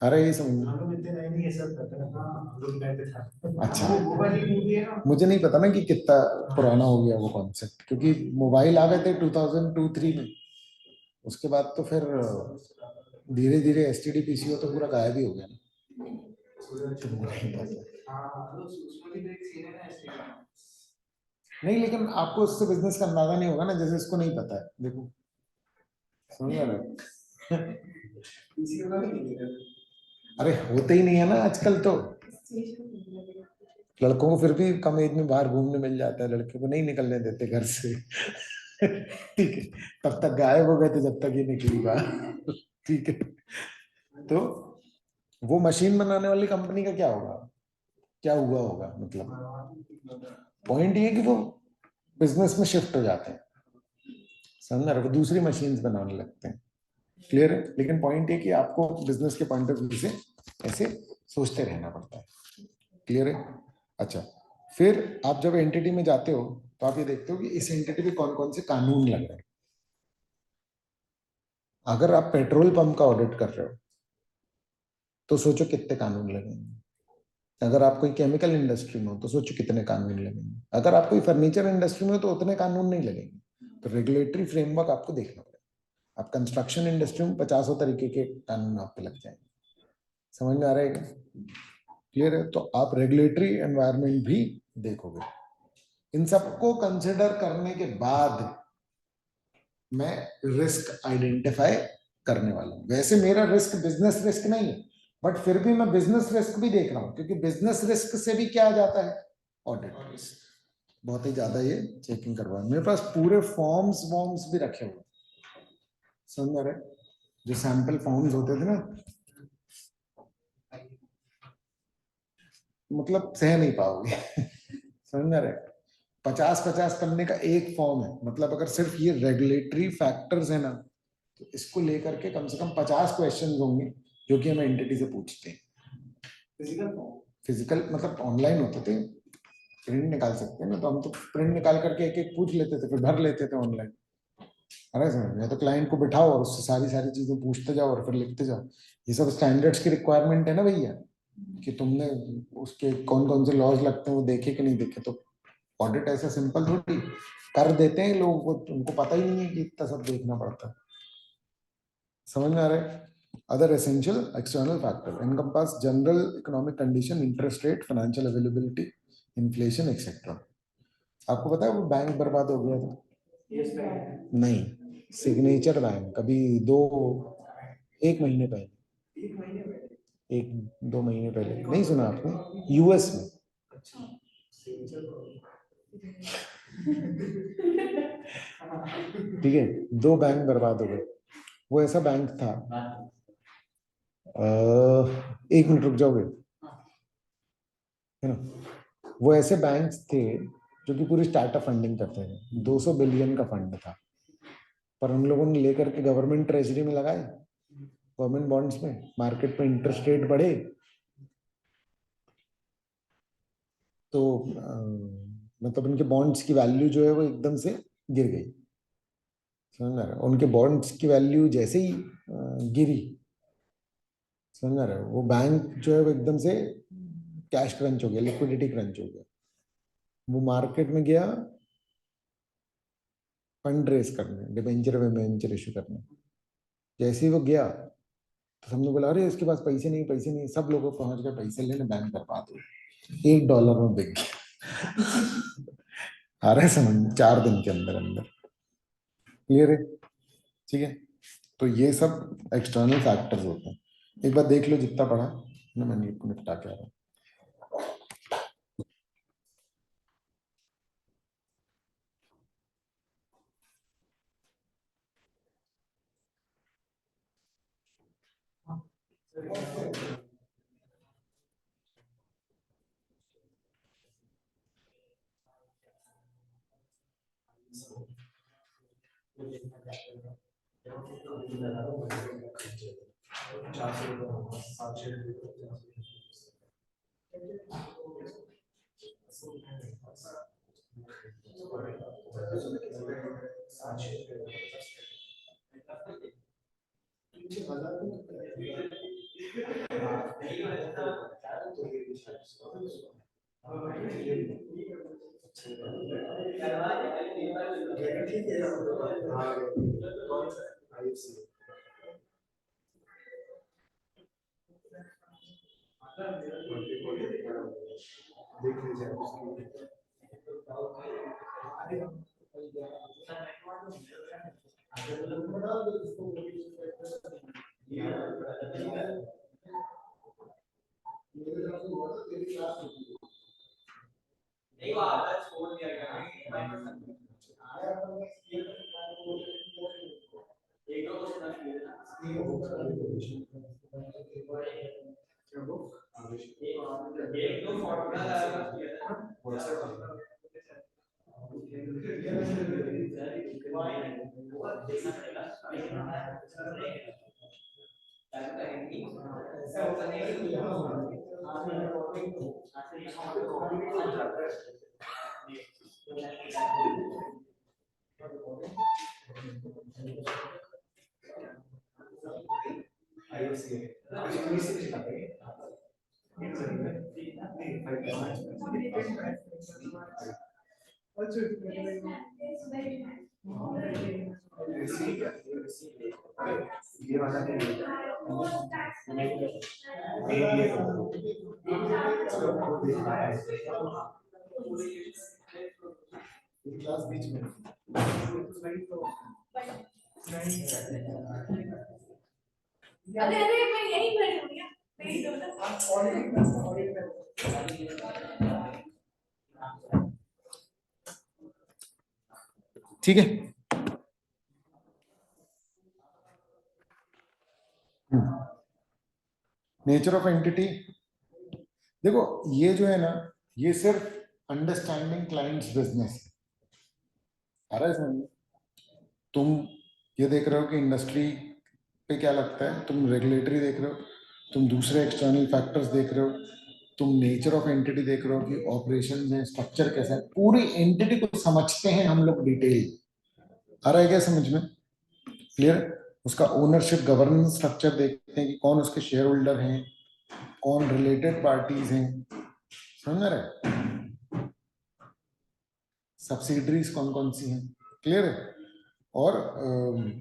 अरे ये समझ में? हम लोग इतने नहीं ये सब करते हैं, हम लोग नहीं था। अच्छा, वो वाली मूवी है ना, मुझे नहीं पता ना कि कितना पुराना हो गया वो कॉन्सेप्ट, क्योंकि मोबाइल आ गए थे 2002-3 में। उसके बाद तो फिर धीरे धीरे एसटीडी पीसीओ तो पूरा गायब ही हो गया ना। तो मुझे नहीं पता। हाँ उसमें भी तो एक सीन है ना ऐसे। नहीं, लेकिन आपको उससे बिजनेस का अंदाजा नहीं होगा ना, जैसे इसको नहीं पता है, देखो समझ रहे हो? ईसीओ का भी नहीं है। अरे होते ही नहीं है ना आजकल तो, लड़कों को फिर भी कम एज में बाहर घूमने मिल जाता है, लड़के को नहीं निकलने देते घर से। ठीक है, तब तक गायब हो गए थे जब तक ये निकली बाहर। ठीक है, तो वो मशीन बनाने वाली कंपनी का क्या होगा, क्या हुआ होगा, मतलब पॉइंट ये कि वो बिजनेस में शिफ्ट हो जाते हैं, समझ रहे हो, दूसरी मशीन्स बनाने लगते हैं। क्लियर है? लेकिन पॉइंट ये कि आपको बिजनेस के पॉइंट ऑफ व्यू से ऐसे सोचते रहना पड़ता है। क्लियर है? अच्छा, फिर आप जब एंटिटी में जाते हो तो आप ये देखते हो कि इस एंटिटी में कौन कौन से कानून लग रहे हैं। अगर आप पेट्रोल पंप का ऑडिट कर रहे हो तो सोचो कितने कानून लगेंगे। अगर आप कोई केमिकल इंडस्ट्री में हो तो सोचो कितने कानून लगेंगे। अगर आप कोई फर्नीचर इंडस्ट्री में हो तो उतने कानून नहीं लगेंगे। तो रेगुलेटरी फ्रेमवर्क आपको देखना पड़ेगा। आप कंस्ट्रक्शन इंडस्ट्री में 50 तरीके के कानून आप पे लग जाएंगे। समझ में आ रहा है? क्लियर है? तो आप रेगुलेटरी एनवायरनमेंट भी देखोगे। इन सबको कंसिडर करने के बाद मैं रिस्क आइडेंटिफाई करने वाला हूं। वैसे मेरा रिस्क बिजनेस रिस्क नहीं है, बट फिर भी मैं बिजनेस रिस्क भी देख रहा हूं, क्योंकि बिजनेस रिस्क से भी क्या आ जाता है, ऑडिट रिस्क। बहुत ही ज्यादा ये चेकिंग करवा, मेरे पास पूरे फॉर्म्स वॉर्म्स भी रखे हुए, समझ रहे? जो सैंपल फॉर्म्स होते थे ना, मतलब सह नहीं पाओगे समझ रहे? 50-50 पन्ने का एक फॉर्म है, मतलब अगर सिर्फ ये रेगुलेटरी फैक्टर्स है ना, तो इसको लेकर के कम से कम 50 क्वेश्चन होंगे जो कि हमें एंटिटी से पूछते हैं। फिजिकल मतलब ऑनलाइन होते थे, प्रिंट निकाल सकते हैं ना, तो हम तो प्रिंट निकाल करके एक एक पूछ लेते थे, फिर भर लेते थे ऑनलाइन। अरे सर, या तो क्लाइंट को बिठाओ और उससे सारी सारी चीजें पूछते जाओ और फिर लिखते जाओ। ये सब स्टैंडर्ड्स की रिक्वायरमेंट है ना भैया, कि तुमने उसके कौन कौन से लॉज लगते हैं वो देखे कि नहीं देखे। तो ऑडिट ऐसा सिंपल थोड़ी कर देते हैं लोगों को, उनको पता ही नहीं है कि इतना सब देखना पड़ता है। समझ में आ रहा है? Other essential external factor encompass general economic condition, interest rate, financial availability, inflation etcetera. आपको पता है वो बैंक बर्बाद हो गया था? Yes Bank. नहीं, सिग्नेचर बैंक अभी 1 महीने पहले, 1 महीने पहले। 1-2 महीने पहले, नहीं सुना आपने? यूएस में। अच्छा, ठीक है, 2 बैंक बर्बाद हो गए। वो ऐसा बैंक था, 1 मिनट रुक जाओगे, है ना? वो ऐसे बैंक थे जो कि पूरी स्टार्टअप फंडिंग करते थे, 200 बिलियन का फंड था, पर उन लोगों ने लेकर के गवर्नमेंट ट्रेजरी में लगाए, गवर्नमेंट बॉन्ड्स में, मार्केट में इंटरेस्ट रेट बढ़े, तो मतलब उनके बॉन्ड्स की वैल्यू जो है वो एकदम से गिर गई। समझ रहे हो? उनके बॉन्ड्स की वैल्यू जैसे ही गिरी, समझ रहे हो, वो बैंक जो है वो एकदम से कैश क्रंच हो गया, लिक्विडिटी क्रंच हो गया। वो मार्केट में गया फंड रेस करने, डिबेंचर वेबेंचर इशू करने। जैसे ही वो गया तो सबने बोला अरे इसके पास पैसे नहीं, पैसे नहीं। सब लोगों पहुंच गए पैसे लेने, बैंक बर्बाद हो गया, $1 में बिक गया आ रहा है समझ? 4 दिन के अंदर अंदर। क्लियर है? ठीक है, तो ये सब एक्सटर्नल फैक्टर्स होते हैं। एक बार देख लो जितना पढ़ा ना, मैं निपटा के आ रहा हूँ। देख लीजिए ये वाला क्लास बीच में अरे अरे मैं यहीं खड़ी हूँ क्या? मेरी तो ठीक है। नेचर ऑफ एंटिटी, देखो ये जो है ना, ये सिर्फ अंडरस्टैंडिंग क्लाइंट्स बिजनेस आ रहा है समझ में। तुम ये देख रहे हो कि इंडस्ट्री पे क्या लगता है, तुम रेगुलेटरी देख रहे हो, तुम दूसरे एक्सटर्नल फैक्टर्स देख रहे हो, तुम नेचर ऑफ एंटिटी देख रहे हो कि ऑपरेशन में स्ट्रक्चर कैसा है, पूरी एंटिटी को समझते हैं हम लोग डिटेल। आ रहा है क्या समझ में? क्लियर? उसका ओनरशिप गवर्नेंस स्ट्रक्चर देखते हैं कि कौन उसके शेयर होल्डर हैं, कौन रिलेटेड पार्टीज हैं, समझ रहे? सब्सिडरीज कौन कौन सी हैं, क्लियर है? और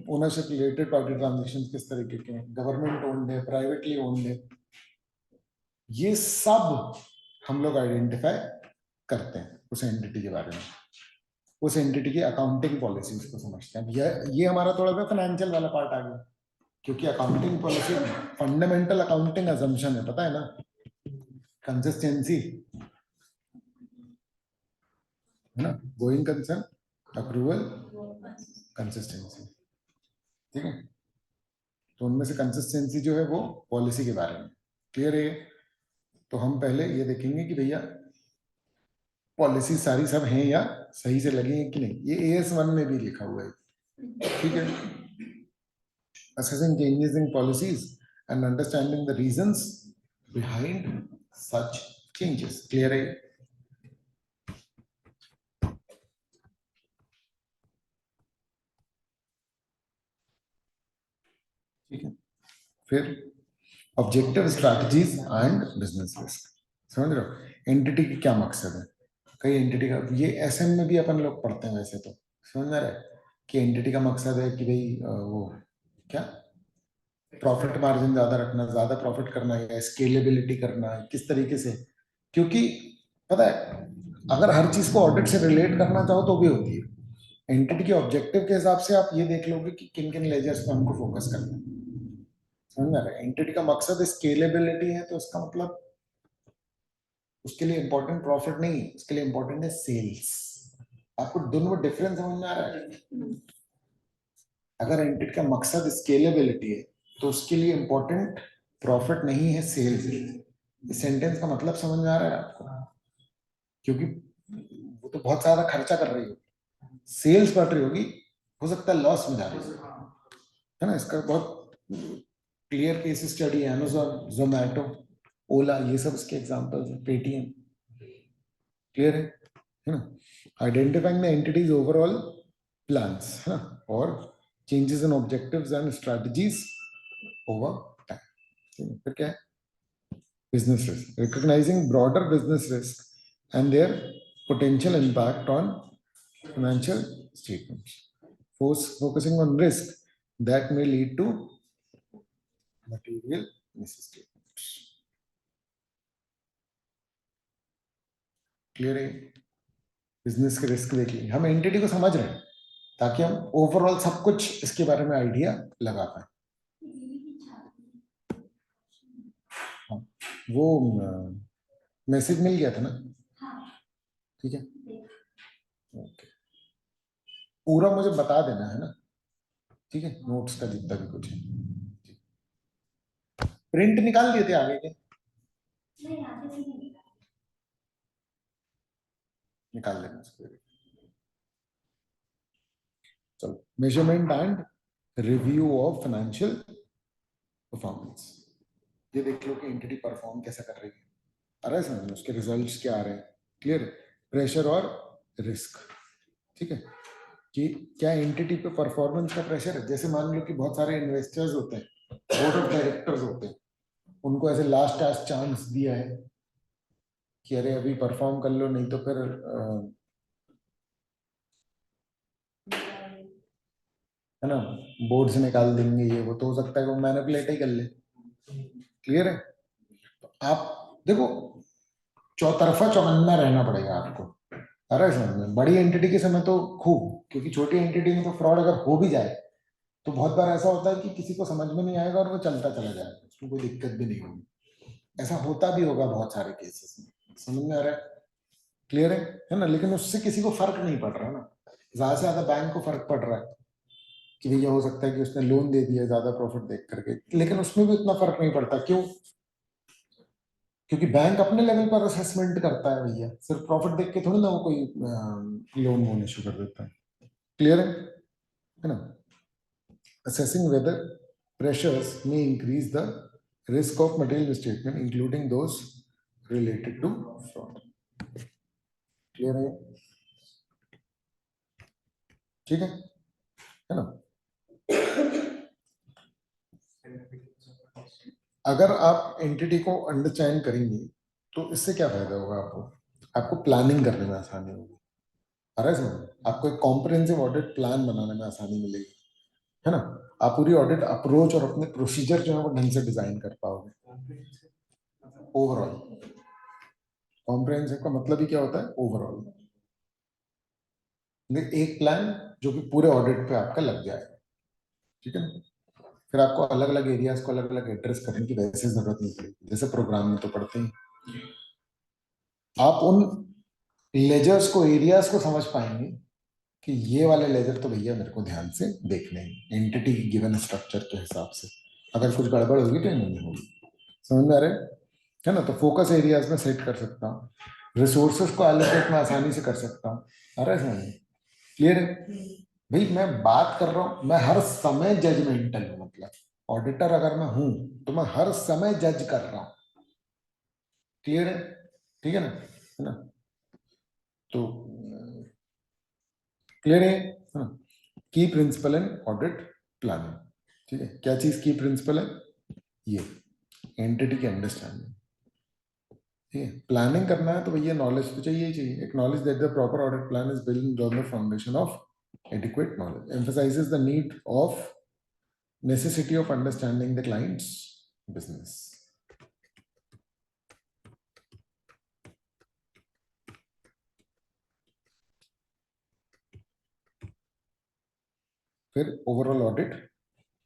ओनरशिप रिलेटेड पार्टी ट्रांजेक्शन किस तरीके के हैं, गवर्नमेंट ओन्ड है, प्राइवेटली ओन्ड है, ये सब हम लोग आइडेंटिफाई करते हैं उस एंटिटी के बारे में, उस एंटिटी की अकाउंटिंग पॉलिसीज को समझते हैं। ये हमारा थोड़ा सा फाइनेंशियल वाला पार्ट आ गया, क्योंकि accounting policy fundamental accounting assumption है, पता है ना, कंसिस्टेंसी है ना, गोइंग कंसर्न, अप्रूवल, कंसिस्टेंसी, ठीक है। तो उनमें से कंसिस्टेंसी जो है वो पॉलिसी के बारे में, क्लियर है? तो हम पहले ये देखेंगे कि भैया पॉलिसी सारी सब हैं या सही से लगी हैं कि नहीं, ये AS1 में भी लिखा हुआ है, ठीक है। Assessing changes in policies and understanding the reasons behind such changes, clear है? ठीक है। फिर objective, strategies and business risk, समझ रहे हो एंटिटी की क्या मकसद है। कई एंटिटी का ये SM में भी अपन लोग पढ़ते हैं वैसे तो, समझ रहे कि एंटिटी का मकसद है कि भाई वो क्या, प्रॉफिट मार्जिन ज्यादा रखना, ज्यादा प्रॉफिट करना है, स्केलेबिलिटी करना है, किस तरीके से, क्योंकि पता है अगर हर चीज को ऑडिट से रिलेट करना चाहो तो भी होती है। एंटिटी के ऑब्जेक्टिव के हिसाब से आप ये देख लोगे कि किन किन लेजर्स पे हमको फोकस करना है, समझ रहे? एंटिटी का मकसद स्केलेबिलिटी है, तो इसका मतलब उसके लिए इंपॉर्टेंट प्रॉफिट नहीं, उसके लिए इंपॉर्टेंट है सेल्स। आपको दोनों में डिफरेंस समझ में आ रहा है? अगर एंटिटी का मकसद स्केलेबिलिटी है तो उसके लिए इंपॉर्टेंट प्रॉफिट नहीं है, सेल्स। इस सेंटेंस का मतलब समझ में आ रहा है आपको? क्योंकि वो तो बहुत ज्यादा खर्चा कर रही होगी, सेल्स बढ़ रही होगी, हो सकता है लॉस में जा रही है ना। इसका बहुत क्लियर केस स्टडी है, अमेजोन, जोमैटो, ओला, ये सब इसके एग्जांपल्स हैं, पेटीएम, क्लियर है ना। Identifying the entities overall plans है ना, और changes in objectives and strategies over time. फिर क्या है, business risk, recognizing broader business risk and their potential impact on financial statements, focusing on risk that may lead to material misstatements. Clear है? बिजनेस के रिस्क देखिए, हम एंटिटी को समझ रहे हैं ताकि हम ओवरऑल सब कुछ इसके बारे में आइडिया लगा पाए। वो मैसेज मिल गया था ना, ठीक है, ओके। पूरा मुझे बता देना है ना, ठीक है, नोट्स का जितना भी कुछ है। प्रिंट निकाल दिए थे आगे के? निकाल लेना उसको। चलो, measurement and review of financial performance, ये देख लो कि एंटिटी परफॉर्म कैसा कर रही है, आ रहा है समझ में, उसके रिजल्ट्स क्या आ रहे हैं, क्लियर? प्रेशर और रिस्क, ठीक है, कि क्या एंटिटी पे परफॉर्मेंस का प्रेशर है। जैसे मान लो कि बहुत सारे इन्वेस्टर्स होते हैं, बोर्ड ऑफ डायरेक्टर्स होते हैं, उनको ऐसे लास्ट चांस दिया है कि अरे अभी परफॉर्म कर लो, नहीं तो फिर है ना बोर्ड से निकाल देंगे, ये वो, तो हो सकता है कि वो मैनिपुलेट ही कर ले, क्लियर है? तो आप देखो चौतरफा चौकन्ना रहना पड़ेगा आपको। अरे समझ में, बड़ी एंटिटी के समय तो खूब, क्योंकि छोटी एंटिटी में तो फ्रॉड अगर हो भी जाए तो बहुत बार ऐसा होता है कि किसी को समझ में नहीं आएगा और वो चलता चला जाएगा, उसमें कोई दिक्कत भी नहीं होगी। ऐसा होता भी होगा बहुत सारे केसेस में, समझ में आ रहा है? क्लियर है ना? लेकिन उससे किसी को फर्क नहीं पड़ रहा ना, ज्यादा से ज्यादा बैंक को फर्क पड़ रहा है कि भैया हो सकता है कि उसने लोन दे दिया ज्यादा प्रॉफिट देख करके, लेकिन उसमें भी उतना फर्क नहीं पड़ता। क्यों? क्योंकि बैंक अपने लेवल पर असेसमेंट करता है भैया, सिर्फ प्रॉफिट देख के थोड़ी ना वो कोई लोन वोन इशू कर देता है। क्लियर है ना? Assessing whether pressures may increase the risk of material misstatement including those related to fraud. Clear है? ठीक है ना? अगर आप एंटिटी को अंडरस्टैंड करेंगे तो इससे क्या फायदा होगा आपको? आपको प्लानिंग करने में आसानी होगी। अरे समझ, आपको एक कॉम्प्रिहेंसिव ऑडिट प्लान बनाने में आसानी मिलेगी, है ना? आप पूरी ऑडिट अप्रोच और अपने प्रोसीजर जो है वो ढंग से डिजाइन कर पाओगे। ओवरऑल कॉम्प्रिहेंसिव का मतलब ही क्या होता है? ओवरऑल एक प्लान जो कि पूरे ऑडिट पे आपका लग जाएगा। ठीक है ना? फिर आपको अलग अलग एरियाज को अलग अलग एड्रेस करने की वैसे जरूरत नहीं पड़ेगी, जैसे प्रोग्राम में तो पढ़ते हैं। आप उन लेजर्स को, एरियाज को समझ पाएंगे कि ये वाले लेजर तो भैया मेरे को ध्यान से देखने हैं एंटिटी की गिवन स्ट्रक्चर के हिसाब से, अगर कुछ गड़बड़ होगी तो नहीं होगी। समझ में आ रहा है ना? तो फोकस एरियाज में सेट कर सकता हूँ, रिसोर्सेस को एलोकेट में आसानी से कर सकता हूँ। आ रहा है समझ में? क्लियर है भाई? मैं बात कर रहा हूँ, मैं हर समय जजमेंटल हूँ, मतलब ऑडिटर अगर मैं हूं तो मैं हर समय जज कर रहा हूँ। क्लियर है? ठीक है ना? तो क्लियर है ना? की प्रिंसिपल इन ऑडिट प्लानिंग। ठीक है, क्या चीज की प्रिंसिपल है? ये एंटिटी की अंडरस्टैंडिंग। ठीक है, प्लानिंग करना है तो भैया नॉलेज तो चाहिए ही चाहिए। Acknowledge that the proper audit plan is build on the foundation of adequate knowledge, emphasizes the need of necessity of understanding the client's business. फिर overall audit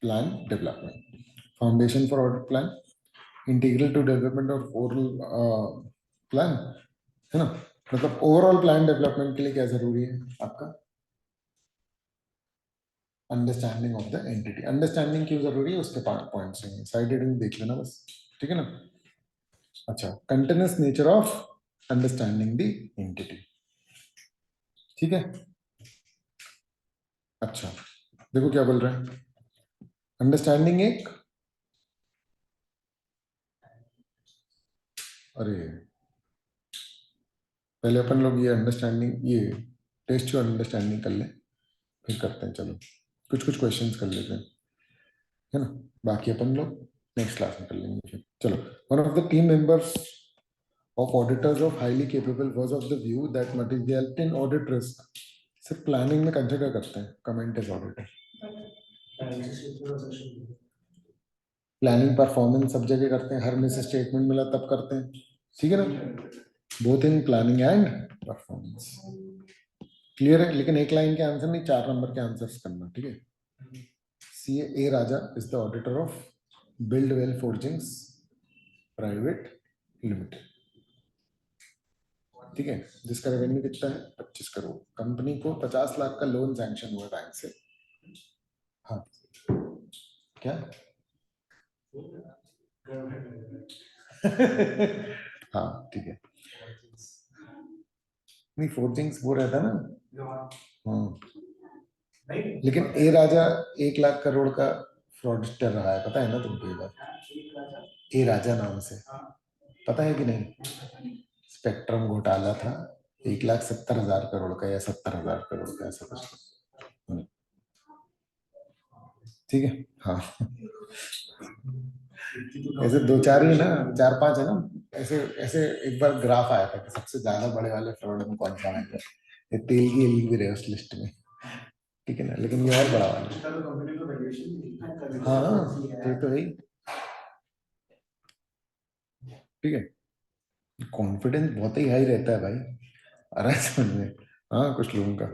plan development, foundation for audit plan, integral to development of overall plan, है ना? मतलब ओवरऑल प्लान डेवलपमेंट के लिए क्या जरूरी है आपका? Understanding of the entity. Understanding क्यों जरूरी है? उसके पॉइंट्स हैं, साइड हेडिंग देख लेना बस। ठीक है ना? अच्छा, continuous nature of understanding the entity. ठीक है? अच्छा, देखो क्या बोल रहे हैं। अंडरस्टैंडिंग एक, अरे पहले अपन लोग ये अंडरस्टैंडिंग, ये टेस्ट टू अंडरस्टैंडिंग कर लें, फिर करते हैं। चलो कुछ कुछ क्वेश्चंस कर लेते हैं, है ना? बाकी अपन लोग नेक्स्ट क्लास में कर लेंगे फिर। चलो, one of the team members of auditors of highly capable was of the view that materiality in audit risk सिर्फ प्लानिंग में कंसिडर करते हैं। Comment is auditor, planning performance सब जगह करते हैं, हर मिस स्टेटमेंट मिला तब करते हैं। ठीक है ना? Both in planning and performance. Clear है? लेकिन एक लाइन के आंसर नहीं, 4 नंबर के आंसर्स करना। ठीक है? C A Raja is the auditor of Build Well Forgings Private Limited. ठीक है, जिसका रेवेन्यू कितना है? 25 करोड़। कंपनी को 50 लाख का लोन सैंक्शन हुआ बैंक से। हाँ, क्या? हाँ ठीक है, नहीं फोर्जिंग्स वो रहता है ना। हाँ, लेकिन ए राजा 1 लाख करोड़ का फ्रॉडस्टर रहा है, पता है ना तुमको ये बात? ए राजा नाम से, पता है कि नहीं? स्पेक्ट्रम घोटाला था, 1,70,000 करोड़ का या 70,000 करोड़ का, ऐसा कुछ। ठीक है, हाँ। ऐसे 2-4 ही ना, 4-5 है ना ऐसे। ऐसे एक बार ग्राफ आया था कि सबसे ज्यादा बड़े वाले फ्रॉड में कौन सा है, ये तेल की एल भी रहे उस लिस्ट में। ठीक है ना? लेकिन ये और बड़ा वाला है। हाँ, ये तो है ही। ठीक है, कॉन्फिडेंस बहुत ही हाई रहता है भाई, आ रहा है समझ में? हाँ कुछ लोगों का।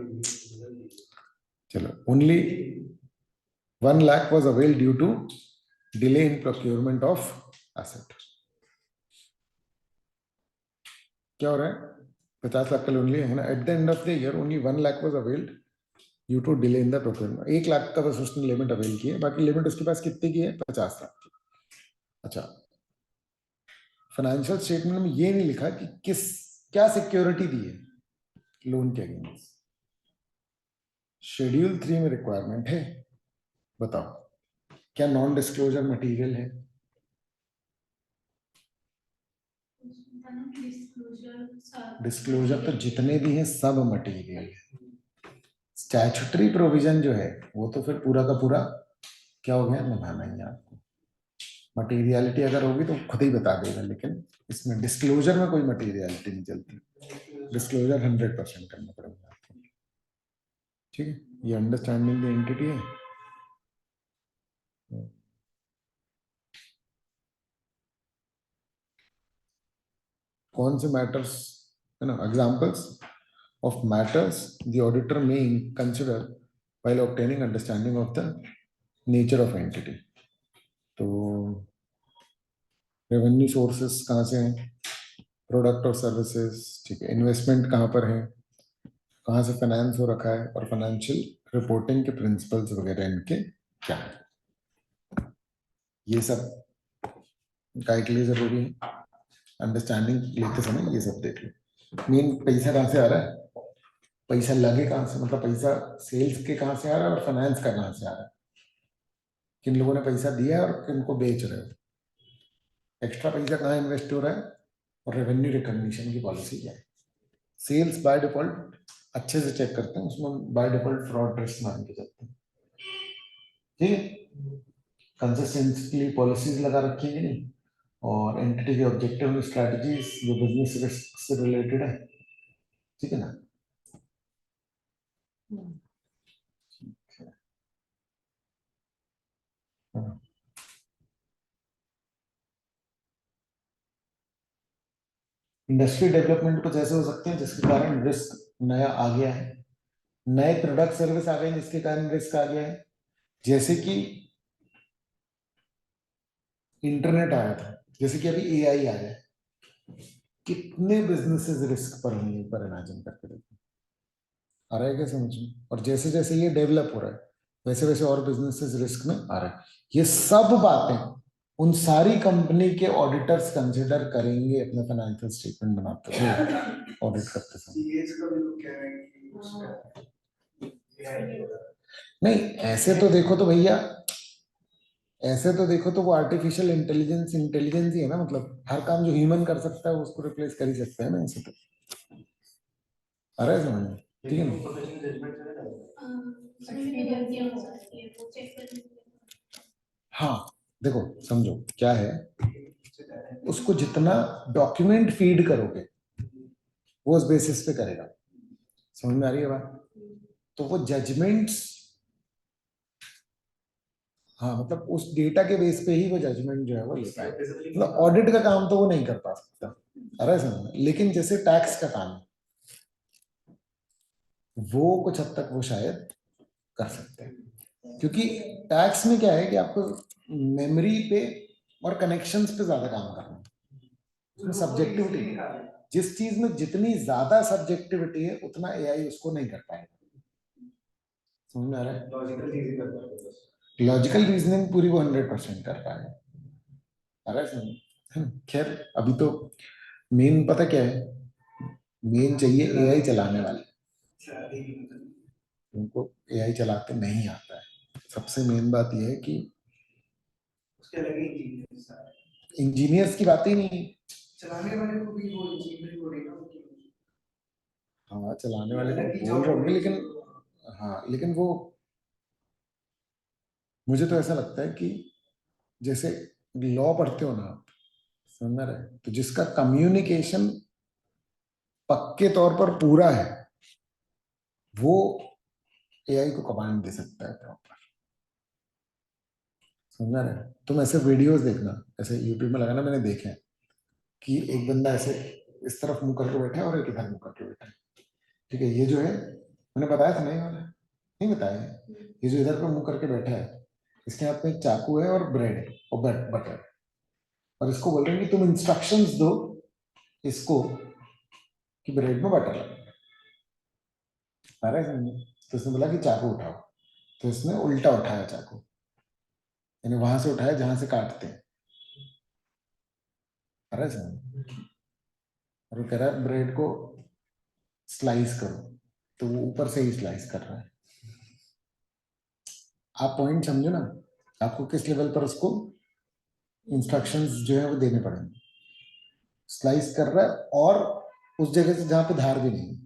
चलो, only 1 lakh was availed due to delay in procurement of asset. क्या हो रहा है? 50 लाख का लोन लिया है ना, at the end of the year only 1 lakh was availed due to delay in the procurement. 1 लाख का बस उसने लिमिट अवेल की है, बाकी लिमिट उसके पास कितने की है? 50 लाख की। अच्छा, फाइनेंशियल स्टेटमेंट में ये नहीं लिखा कि किस क्या सिक्योरिटी दी है लोन के अगेंस्ट। शेड्यूल 3 में रिक्वायरमेंट है, बताओ क्या नॉन डिस्क्लोजर मटेरियल है? डिस्क्लोजर तो जितने भी हैं सब मटेरियल है। स्टैट्यूटरी प्रोविजन जो है वो तो फिर पूरा का पूरा क्या हो गया, निभाना ही है आपको। मटेरियलिटी अगर होगी तो खुद ही बता देगा, लेकिन इसमें डिस्क्लोजर में कोई मटेरियलिटी नहीं चलती। डिस्क्लोजर 100% करना पड़ेगा आपको। ठीक है, ये अंडरस्टैंडिंग द एंटिटी है। कौन से मैटर्स है ना, examples of matters the auditor may consider while obtaining understanding of the nature of entity. तो रेवेन्यू सोर्सेस कहाँ से हैं? प्रोडक्ट और सर्विसेज, ठीक है। इन्वेस्टमेंट कहाँ पर है, कहाँ से फाइनेंस हो रखा है, और फाइनेंशियल रिपोर्टिंग के प्रिंसिपल्स वगैरह इनके क्या है, ये सब काय के लिए जरूरी है। अंडरस्टैंडिंग लेते समय ये सब देख लो। मेन पैसा कहाँ से आ रहा है, पैसा लगे कहाँ से, मतलब पैसा सेल्स के कहाँ से आ रहा है और फाइनेंस का कहाँ से आ रहा है, किन लोगों ने पैसा दिया है और किन को बेच रहे हो, एक्स्ट्रा पैसा कहाँ इन्वेस्ट हो रहा है, और रेवेन्यू रिकॉग्निशन की पॉलिसी क्या है। सेल्स बाय डिफॉल्ट अच्छे से चेक करते हैं, उसमें बाय डिफॉल्ट फ्रॉड रिस्क मान के चलते हैं। ठीक है, कंसिस्टेंटली पॉलिसीज लगा रखी है नहीं, और एंटिटी के ऑब्जेक्टिव और स्ट्रेटजीज जो बिजनेस रिस्क से रिलेटेड है। ठीक है ना? इंडस्ट्री डेवलपमेंट कुछ ऐसे हो सकते हैं जिसके कारण रिस्क नया आ गया है, नए प्रोडक्ट सर्विस आ गए जिसके कारण रिस्क आ गया है। जैसे कि इंटरनेट आया था, जैसे कि अभी एआई आया है, कितने बिजनेसेस रिस्क पर होंगे पर इमेजिन करके देखो। आ रहा है क्या समझ में? और जैसे जैसे ये डेवलप हो रहा है वैसे वैसे और बिजनेसेस रिस्क में आ रहे हैं। ये सब बातें उन सारी कंपनी के ऑडिटर्स कंसिडर करेंगे अपने फाइनेंशियल स्टेटमेंट बनाते हुए, ऑडिट करते समय। सीएस का भी लोग कह रहे हैं कि उसका नहीं, ऐसे तो देखो तो भैया, ऐसे तो देखो तो वो आर्टिफिशियल इंटेलिजेंस इंटेलिजेंस ही है ना, मतलब हर काम जो ह्यूमन कर सकता है वो उसको रिप्लेस कर ही सकता है ना, ऐसे तो। आ रहा है समझ में? ठीक है ना? प्रोफेशनल जजमेंट करेगा। हाँ देखो, समझो क्या है, उसको जितना डॉक्यूमेंट फीड करोगे वो उस बेसिस पे करेगा। समझ में आ रही है बात? तो वो जजमेंट्स, हाँ मतलब उस डेटा के बेस पे ही वो जजमेंट जो है वो लेता है। मतलब ऑडिट का काम तो वो नहीं कर पा सकता, अरे समझ में? लेकिन जैसे टैक्स का काम है वो कुछ हद तक वो शायद कर सकते हैं, क्योंकि टैक्स में क्या है कि आपको मेमोरी पे और कनेक्शंस पे ज्यादा काम करना है, उसमें सब्जेक्टिविटी, जिस चीज में जितनी ज्यादा सब्जेक्टिविटी है उतना एआई उसको नहीं कर पाएगा। समझ में आ रहा है? लॉजिकल चीजें करता है बस। लॉजिकल रीजनिंग पूरी वो 100% कर पाएगा। आ रहा है समझ में? खैर अभी तो मेन पता क्या है, मेन चाहिए एआई चलाने वाले, उनको एआई चलाते नहीं आता है। सबसे मेन बात यह है कि उसके अलग ही इंजीनियर्स हैं। इंजीनियर्स की बात ही नहीं। चलाने वाले को भी वो इंजीनियर हो रही ना उनकी। हाँ चलाने वाले अलग ही को बोल जॉब रहे हो होंगे, रही है लेकिन उसको। हाँ लेकिन वो, मुझे तो ऐसा लगता है कि जैसे लॉ पढ़ते हो ना आप, समझ रहे, तो जिसका कम्युनिकेशन पक्के तौर पर पूरा है वो एआई को कमांड दे सकता है प्रॉपर। समझ रहे? तुम ऐसे वीडियोस देखना, ऐसे यूट्यूब में लगाना, मैंने देखे हैं कि एक बंदा ऐसे इस तरफ मुंह करके बैठा है और एक इधर मुंह करके बैठा है, ठीक है। ये जो है मैंने बताया था नहीं वाला, नहीं बताया, ये जो इधर पे मुंह करके बैठा है इसके हाथ में एक चाकू है और ब्रेड है और बटर, और इसको बोल रहे हैं कि तुम इंस्ट्रक्शंस दो इसको कि ब्रेड में बटर लगे। आ रहा है समझ में? तो इसने बोला कि चाकू उठाओ, तो इसने उल्टा उठाया चाकू, यानी वहां से उठाया जहां से काटते हैं। आ रहा है समझ में? और वो कह रहा है ब्रेड को स्लाइस करो, तो वो ऊपर से ही स्लाइस कर रहा है। आप पॉइंट समझो ना, आपको किस लेवल पर उसको इंस्ट्रक्शंस जो है वो देने पड़ेंगे। स्लाइस कर रहा है और उस जगह से जहां पे धार भी नहीं है।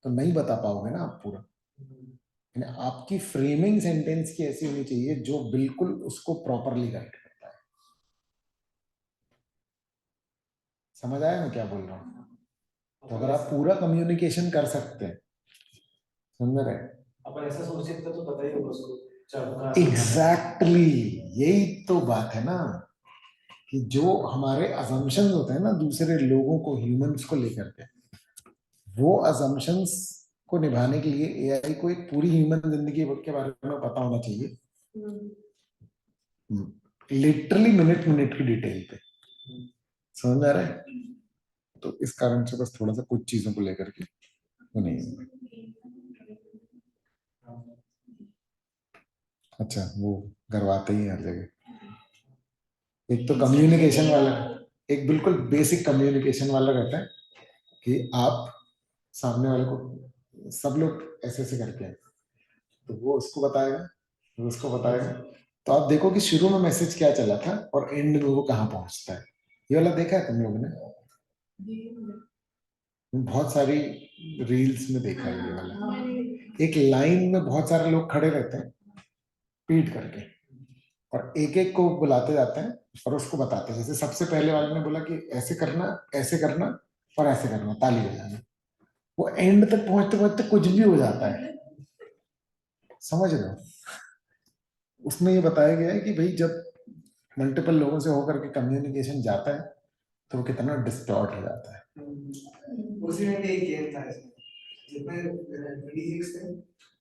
तो नहीं बता पाओगे ना आप पूरा, यानी आपकी फ्रेमिंग सेंटेंस की ऐसी होनी चाहिए जो बिल्कुल उसको प्रॉपरली गाइड करता है। समझ आया मैं क्या बोल रहा हूँ? तो अगर आप पूरा कम्युनिकेशन कर सकते हैं, समझ रहे? अपन ऐसा सोच सकते तो पता ही होगा उसको चाकू कहाँ से एग्जैक्टली यही तो बात है ना, कि जो हमारे असम्पशंस होते हैं ना दूसरे लोगों को, ह्यूमंस को लेकर के, वो असम्पशंस को निभाने के लिए एआई को एक पूरी ह्यूमन जिंदगी के बारे में पता होना चाहिए, लिटरली मिनट मिनट की डिटेल पे। समझ में आ रहा है? तो इस कारण से बस थोड़ा सा कुछ चीजों को लेकर के वो नहीं है। अच्छा, वो करवाते ही हैं हर जगह। एक तो कम्युनिकेशन वाला, एक बिल्कुल बेसिक कम्युनिकेशन वाला रहता है कि आप सामने वाले को, सब लोग ऐसे ऐसे करके हैं, तो वो उसको बताएगा, वो उसको बताएगा। तो आप देखो कि शुरू में मैसेज क्या चला था और एंड में वो कहाँ पहुंचता है। ये वाला देखा है तुम लोगों ने? बहुत सारी रील्स में देखा है ये वाला। एक लाइन में बहुत सारे लोग खड़े रहते हैं पीट करके, और एक एक को बुलाते जाते हैं और उसको बताते हैं। जैसे सबसे पहले वाले ने बोला कि ऐसे करना, ऐसे करना और ऐसे करना, ताली बजाना। वो एंड तक पहुंचते पहुंचते कुछ भी हो जाता है। समझ रहे हो? उसमें ये बताया गया है कि भाई जब मल्टीपल लोगों से होकर के कम्युनिकेशन जाता है तो वो कितना डिस्टॉर्ट हो जाता है। उसी में भी एक गेम था इसमें, जिसमें 26 थे,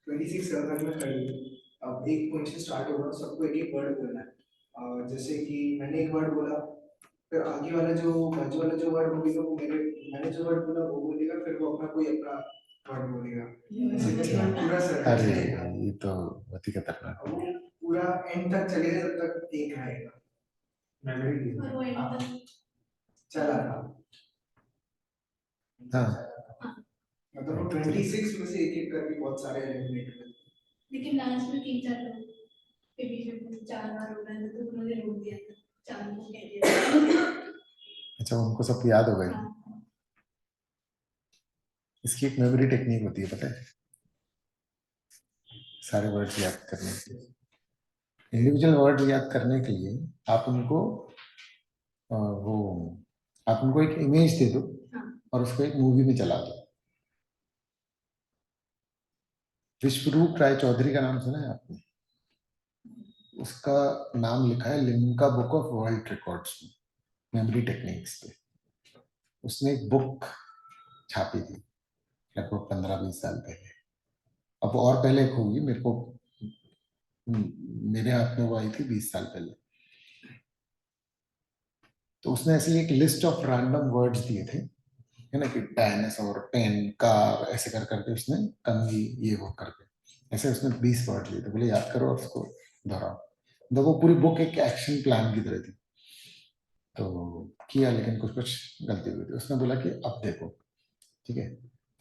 26 सर्कल में खड़े थे। अब एक पॉइंट से स्टार्ट होगा, सबको एक एक वर्ड बोलना है। जैसे कि मैंने एक वर्ड बोला, फिर आगे वाला जो बाजू वाला जो वर्ड बोलेगा वो मैंने जो वर्ड बोला वो बोलेगा, फिर वो अपना कोई अपना वर्ड बोलेगा। ऐसे करके वो पूरा सर्कल अरे चलेगा। ये तो बहुत ही खतरनाक अब है। वो पूरा एंड तक चलेगा जब तक एक रहेगा। मेमोरी हाँ, चला था। हाँ, मतलब वो 26 में से एक एक करके बहुत सारे एलिमिनेट हुए। लेकिन लास्ट में 3-4 लोग के बीच में 4 बार हो रहा है तो उन्होंने रोक दिया था, 4 को कह दिया। अच्छा उनको सब याद हो गए। हाँ। इसकी एक मेमोरी टेक्निक होती है, पता है? सारे वर्ड्स याद करने के लिए, इंडिविजुअल वर्ड याद करने के लिए आप उनको वो आप उनको एक इमेज दे दो और उसको एक मूवी में चला दो। विश्वरूप राय चौधरी का नाम सुना है आपने? उसका नाम लिखा है Limca book of world records में, मेमोरी टेक्निक्स पे। उसने एक बुक छापी थी लगभग 15-20 साल पहले। अब और पहले एक होगी, मेरे को मेरे हाथ में वो आई थी 20 साल पहले। तो उसने ऐसी एक लिस्ट ऑफ रैंडम वर्ड्स दिए थे, है ना, कि डायनासोर, पेन, कार, ऐसे कर करके उसने कंघी, ये वो करके ऐसे उसने 20 वर्ड लिए थे। बोले याद करो और उसको दोहराओ। तो वो पूरी बुक एक एक्शन प्लान की तरह थी। तो किया, लेकिन कुछ कुछ गलती हुई थी। उसने बोला कि अब देखो, ठीक है,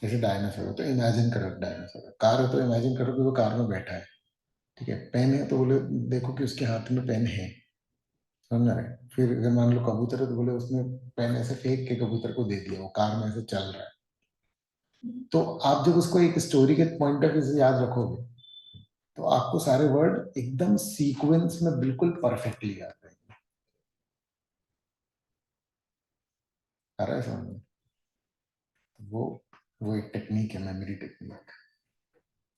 जैसे डायनासोर है तो इमेजिन करो डायनासोर है, कार है तो इमेजिन करो कि वो कार में बैठा है, ठीक है। पेन है तो बोले देखो कि उसके हाथ में पेन है, समझ रहे? फिर अगर मान लो कबूतर है तो बोले उसने पेन ऐसे फेंक के कबूतर को दे दिया, वो कार में ऐसे चल रहा है। तो आप जब उसको एक स्टोरी के पॉइंट ऑफ व्यू से याद रखोगे तो आपको सारे वर्ड एकदम सीक्वेंस में बिल्कुल परफेक्टली याद रहेंगे। आ रहा है समझ में? तो वो एक टेक्निक है, मेमोरी टेक्निक।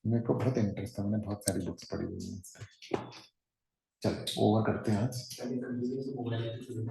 मेरे को बहुत इंटरेस्ट था, मैंने बहुत सारी बुक्स पढ़ी हुई हैं इस पे। चल ओवर करते हैं आज। पहले कंफ्यूजन से मोबाइल शुरू